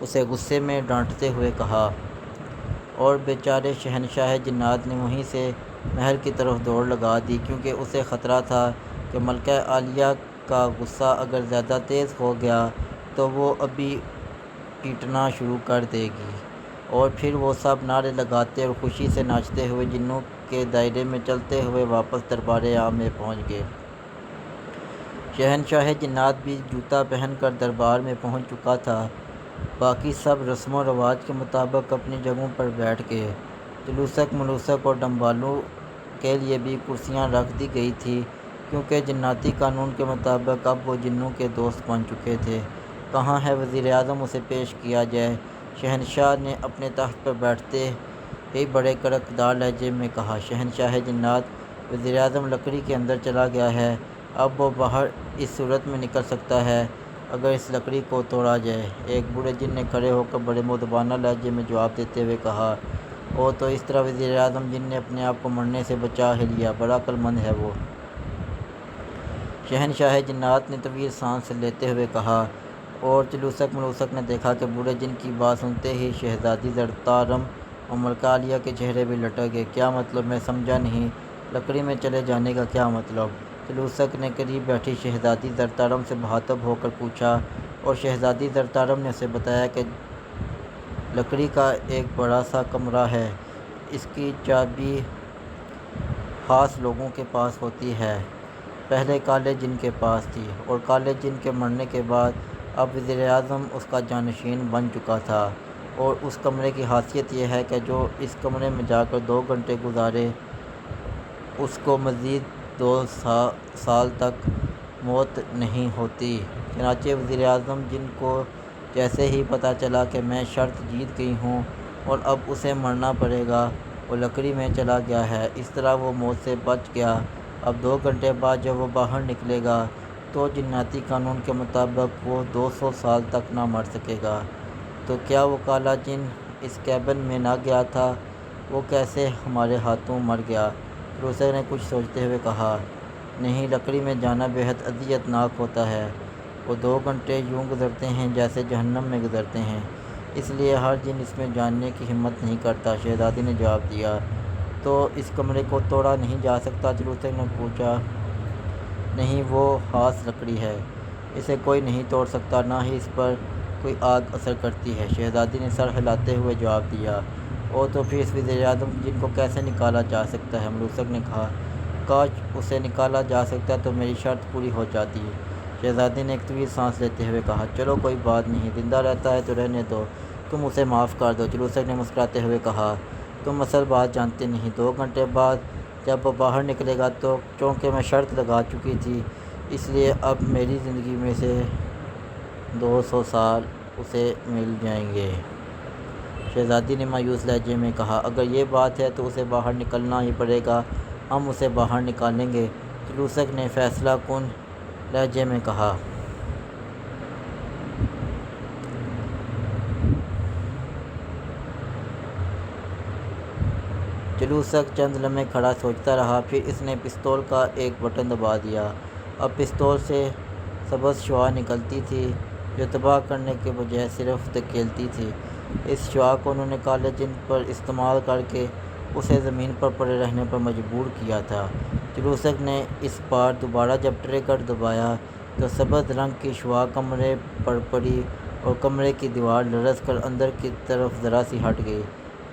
اسے غصے میں ڈانٹتے ہوئے کہا۔ اور بیچارے شہنشاہ جنات نے وہیں سے محل کی طرف دوڑ لگا دی، کیونکہ اسے خطرہ تھا کہ ملکہ عالیہ کا غصہ اگر زیادہ تیز ہو گیا تو وہ ابھی پیٹنا شروع کر دے گی، اور پھر وہ سب نعرے لگاتے اور خوشی سے ناچتے ہوئے جنوں کے دائرے میں چلتے ہوئے واپس دربار عام میں پہنچ گئے۔ شہنشاہ جنات بھی جوتا پہن کر دربار میں پہنچ چکا تھا۔ باقی سب رسم و رواج کے مطابق اپنی جگہوں پر بیٹھ گئے۔ جلوسک ملوسک اور ڈمبالو کے لیے بھی کرسیاں رکھ دی گئی تھیں، کیونکہ جناتی قانون کے مطابق اب وہ جنوں کے دوست بن چکے تھے۔ کہاں ہے وزیر اعظم، اسے پیش کیا جائے، شہنشاہ نے اپنے تخت پر بیٹھتے ہی بڑے کڑکدار لہجے میں کہا۔ شہنشاہ جنات: وزیر اعظم لکڑی کے اندر چلا گیا ہے، اب وہ باہر اس صورت میں نکل سکتا ہے اگر اس لکڑی کو توڑا جائے۔ ایک بوڑھے جن نے کھڑے ہو کر بڑے مؤدبانہ لہجے میں جواب دیتے ہوئے کہا، او تو اس طرح وزیر اعظم جن نے اپنے آپ کو مرنے سے بچا ہی لیا، بڑا عقل مند ہے وہ۔ شہنشاہ جنات نے طویل سانس لیتے ہوئے کہا، اور جلوسک ملوسک نے دیکھا کہ بوڑھے جن کی بات سنتے ہی شہزادی زرتارم اور ملکہ عالیہ کے چہرے بھی لٹک گئے۔ کیا مطلب؟ میں سمجھا نہیں، لکڑی میں چلے جانے کا کیا مطلب؟ جلوسک نے قریب بیٹھی شہزادی زرتارم سے مخاطب ہو کر پوچھا، اور شہزادی زرتارم نے اسے بتایا کہ لکڑی کا ایک بڑا سا کمرہ ہے، اس کی چابی خاص لوگوں کے پاس ہوتی ہے، پہلے کالے جن کے پاس تھی، اور کالے جن کے مرنے کے بعد اب وزیر اعظم اس کا جانشین بن چکا تھا، اور اس کمرے کی خاصیت یہ ہے کہ جو اس کمرے میں جا کر 2 گھنٹے گزارے اس کو مزید 2 سال تک موت نہیں ہوتی۔ چنانچہ وزیر اعظم جن کو جیسے ہی پتہ چلا کہ میں شرط جیت گئی ہوں اور اب اسے مرنا پڑے گا، وہ لکڑی میں چلا گیا ہے۔ اس طرح وہ موت سے بچ گیا۔ اب 2 گھنٹے بعد جب وہ باہر نکلے گا تو جناتی قانون کے مطابق وہ 200 سال تک نہ مر سکے گا۔ تو کیا وہ کالا جن اس کیبن میں نہ گیا تھا؟ وہ کیسے ہمارے ہاتھوں مر گیا؟ جلوسک نے کچھ سوچتے ہوئے کہا، نہیں، لکڑی میں جانا بے حد اذیت ناک ہوتا ہے، وہ 2 گھنٹے یوں گزرتے ہیں جیسے جہنم میں گزرتے ہیں، اس لیے ہر جن اس میں جانے کی ہمت نہیں کرتا۔ شہزادی نے جواب دیا، تو اس کمرے کو توڑا نہیں جا سکتا؟ جلوسک نے پوچھا۔ نہیں، وہ خاص لکڑی ہے، اسے کوئی نہیں توڑ سکتا، نہ ہی اس پر کوئی آگ اثر کرتی ہے۔ شہزادی نے سر ہلاتے ہوئے جواب دیا، او تو پھر اس وزیر اعظم جن کو کیسے نکالا جا سکتا ہے؟ ملوسک نے کہا، کاش اسے نکالا جا سکتا تو میری شرط پوری ہو جاتی۔ شہزادی نے ایک طویل سانس لیتے ہوئے کہا، چلو کوئی بات نہیں، زندہ رہتا ہے تو رہنے دو، تم اسے معاف کر دو۔ جلوسک نے مسکراتے ہوئے کہا، تم اصل بات جانتے نہیں، 2 گھنٹے بعد جب وہ باہر نکلے گا تو چونکہ میں شرط لگا چکی تھی، اس لیے اب میری زندگی میں سے 200 سال اسے مل جائیں گے۔ شہزادی نے مایوس لہجے میں کہا، اگر یہ بات ہے تو اسے باہر نکلنا ہی پڑے گا، ہم اسے باہر نکالیں گے۔ جلوسک نے فیصلہ کن لہجے میں کہا۔ جلوسک چند لمحے کھڑا سوچتا رہا، پھر اس نے پستول کا ایک بٹن دبا دیا۔ اب پستول سے سبز شعاع نکلتی تھی جو تباہ کرنے کے بجائے صرف دھکیلتی تھی۔ اس شعاع کو انہوں نے کالے جن پر استعمال کر کے اسے زمین پر پڑے رہنے پر مجبور کیا تھا۔ جلوسک نے اس بار دوبارہ جب ٹریگر دبایا تو سبز رنگ کی شعاع کمرے پر پڑی اور کمرے کی دیوار لرز کر اندر کی طرف ذرا سی ہٹ گئی۔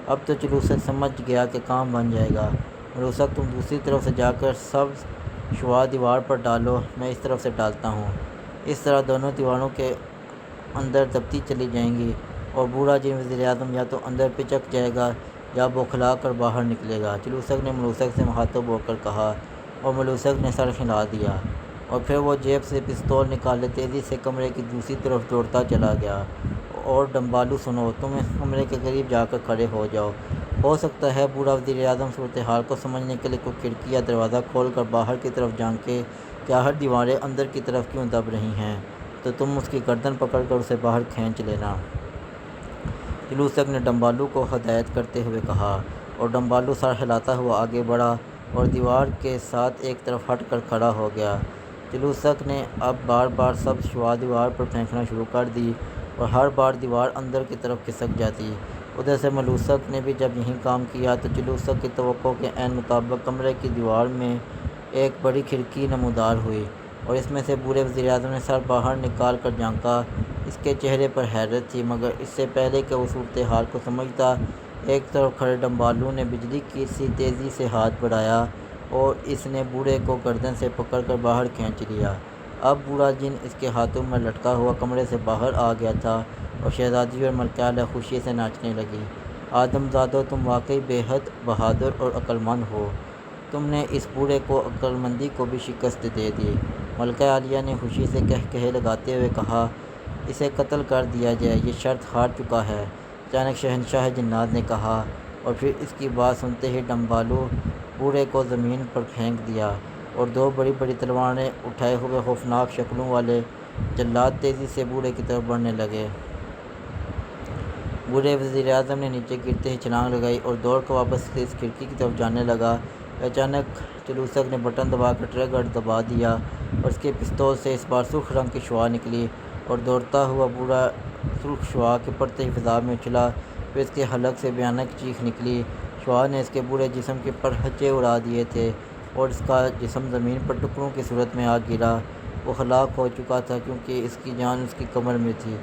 اب تو جلوسک سمجھ گیا کہ کام بن جائے گا۔ ملوسک، تم دوسری طرف سے جا کر سبز شعاع دیوار پر ڈالو، میں اس طرف سے ڈالتا ہوں، اس طرح دونوں دیواروں کے اندر دبتی چلی جائیں گی، اور بوڑھا جن وزیر اعظم یا تو اندر پچک جائے گا یا بوکھلا کر باہر نکلے گا۔ جلوسک نے ملوسک سے مخاطب ہو کر کہا، اور ملوسک نے سر ہلا دیا، اور پھر وہ جیب سے پستول نکالے تیزی سے کمرے کی دوسری طرف دوڑتا چلا گیا۔ اور ڈمبالو، سنو، تم اس کمرے کے قریب جا کر کھڑے ہو جاؤ، ہو سکتا ہے بوڑھا وزیر اعظم صورتحال کو سمجھنے کے لیے کوئی کھڑکی یا دروازہ کھول کر باہر کی طرف جھانکے کہ آخر دیواریں اندر کی طرف کیوں دب رہی ہیں، تو تم اس کی گردن پکڑ کر اسے باہر کھینچ لینا۔ جلوسک نے ڈمبالو کو ہدایت کرتے ہوئے کہا، اور ڈمبالو سر ہلاتا ہوا آگے بڑھا اور دیوار کے ساتھ ایک طرف ہٹ کر کھڑا ہو گیا۔ جلوسک نے اب بار بار سبز شعاع دیوار پر پھینکنا شروع کر دی، اور ہر بار دیوار اندر کی طرف کھسک جاتی۔ ادھر سے ملوثق نے بھی جب یہیں کام کیا تو چلوثق کی توقع کے عین مطابق کمرے کی دیوار میں ایک بڑی کھڑکی نمودار ہوئی اور اس میں سے بوڑھے وزیراعظم نے سر باہر نکال کر جھانکا۔ اس کے چہرے پر حیرت تھی، مگر اس سے پہلے کہ وہ صورتحال کو سمجھتا، ایک طرف کھڑے ڈمبالو نے بجلی کی سی تیزی سے ہاتھ بڑھایا اور اس نے بوڑھے کو گردن سے پکڑ کر باہر کھینچ لیا۔ اب بوڑھا جن اس کے ہاتھوں میں لٹکا ہوا کمرے سے باہر آ گیا تھا اور شہزادی اور ملکہ عالیہ خوشی سے ناچنے لگی۔ آدم زادو، تم واقعی بے حد بہادر اور عقل مند ہو، تم نے اس بوڑھے کو عقل مندی کو بھی شکست دے دی۔ ملکہ عالیہ نے خوشی سے قہقہے لگاتے ہوئے کہا، اسے قتل کر دیا جائے، یہ شرط ہار چکا ہے۔ اچانک شہنشاہ جنات نے کہا، اور پھر اس کی بات سنتے ہی ڈمبالو بوڑھے کو زمین پر پھینک دیا اور دو بڑی بڑی تلواریں اٹھائے ہوئے خوفناک شکلوں والے جلاد تیزی سے بوڑھے کی طرف بڑھنے لگے۔ بوڑھے وزیراعظم نے نیچے گرتے ہی چھلانگ لگائی اور دوڑ کر واپس اس کھڑکی کی طرف جانے لگا کہ اچانک چلوثق نے بٹن دبا کر ٹریگر دبا دیا اور اس کے پستول سے اس بار سرخ رنگ کی شعاع نکلی اور دوڑتا ہوا بوڑھا سرخ شعاع کے پڑتے ہی فضا میں اچھلا۔ پھر اس کے حلق سے بھیانک چیخ نکلی۔ شعاع نے اس کے بوڑھے جسم کے پرہچے اڑا دیے تھے اور اس کا جسم زمین پر ٹکڑوں کی صورت میں آ گرا۔ وہ ہلاک ہو چکا تھا کیونکہ اس کی جان اس کی کمر میں تھی۔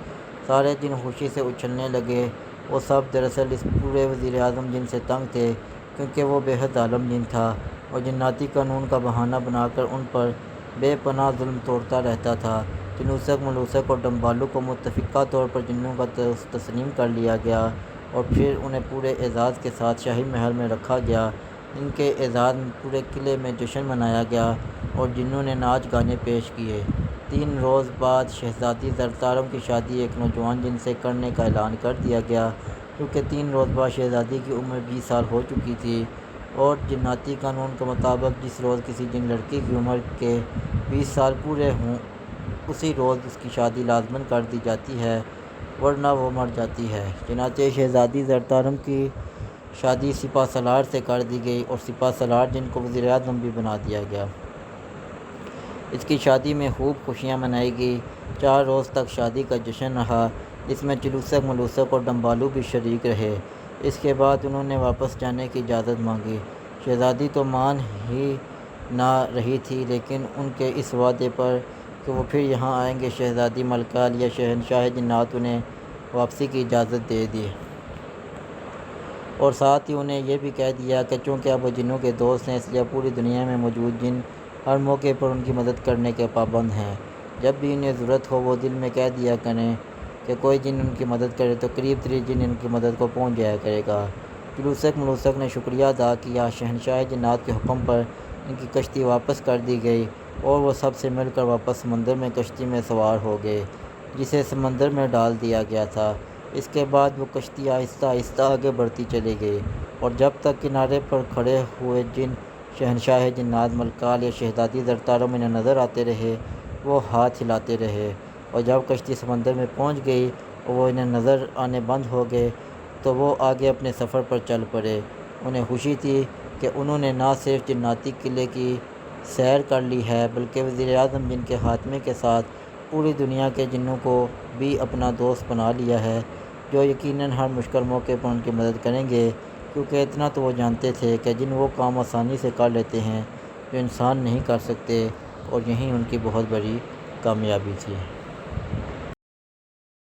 سارے جن خوشی سے اچھلنے لگے۔ وہ سب دراصل اس بوڑھے وزیراعظم جن سے تنگ تھے کیونکہ وہ بے حد ظالم جن تھا اور جناتی قانون کا بہانہ بنا کر ان پر بے پناہ ظلم توڑتا رہتا تھا۔ چلوثق، ملوثق اور ڈمبالو کو متفقہ طور پر جنوں کا تسلیم کر لیا گیا اور پھر انہیں پورے اعزاز کے ساتھ شاہی محل میں رکھا گیا۔ ان کے اعزاز میں پورے قلعے میں جشن منایا گیا اور جنوں نے ناچ گانے پیش کیے۔ 3 روز بعد شہزادی زرتارم کی شادی ایک نوجوان جن سے کرنے کا اعلان کر دیا گیا کیونکہ 3 روز بعد شہزادی کی عمر 20 سال ہو چکی تھی اور جناتی قانون کے مطابق جس روز کسی جن لڑکی کی عمر کے 20 سال پورے ہوں اسی روز اس کی شادی لازماً کر دی جاتی ہے، ورنہ وہ مر جاتی ہے۔ چنانچہ شہزادی زرتارم کی شادی سپہ سالار سے کر دی گئی اور سپہ سالار جن کو وزیراعظم بھی بنا دیا گیا۔ اس کی شادی میں خوب خوشیاں منائی گئی۔ 4 روز تک شادی کا جشن رہا جس میں چلوثق، ملوثق اور ڈمبالو بھی شریک رہے۔ اس کے بعد انہوں نے واپس جانے کی اجازت مانگی۔ شہزادی تو مان ہی نہ رہی تھی لیکن ان کے اس وعدے پر کہ وہ پھر یہاں آئیں گے شہزادی ملکہ عالیہ شہنشاہ جنات انہیں واپسی کی اجازت دے دی اور ساتھ ہی انہیں یہ بھی کہہ دیا کہ چونکہ اب وہ جنوں کے دوست ہیں اس لیے پوری دنیا میں موجود جن ہر موقع پر ان کی مدد کرنے کے پابند ہیں۔ جب بھی انہیں ضرورت ہو وہ دل میں کہہ دیا کریں کہ کوئی جن ان کی مدد کرے تو قریب ترین جن ان کی مدد کو پہنچ جایا کرے گا۔ چلوثق، ملوثق نے شکریہ ادا کیا۔ شہنشاہ جنات کے حکم پر ان کی کشتی واپس کر دی گئی اور وہ سب سے مل کر واپس سمندر میں کشتی میں سوار ہو گئے جسے سمندر میں ڈال دیا گیا تھا۔ اس کے بعد وہ کشتی آہستہ آہستہ آگے بڑھتی چلی گئی اور جب تک کنارے پر کھڑے ہوئے جن شہنشاہ جنات، ملکہ عالیہ، شہزادی زرتارم انہیں نظر آتے رہے وہ ہاتھ ہلاتے رہے اور جب کشتی سمندر میں پہنچ گئی اور وہ انہیں نظر آنے بند ہو گئے تو وہ آگے اپنے سفر پر چل پڑے۔ انہیں خوشی تھی کہ انہوں نے نہ صرف جناتی قلعے کی سیر کر لی ہے بلکہ وزیراعظم جن کے خاتمے کے ساتھ پوری دنیا کے جنوں کو بھی اپنا دوست بنا لیا ہے جو یقیناً ہر مشکل موقع پر ان کی مدد کریں گے، کیونکہ اتنا تو وہ جانتے تھے کہ جن وہ کام آسانی سے کر لیتے ہیں جو انسان نہیں کر سکتے اور یہی ان کی بہت بڑی کامیابی تھی۔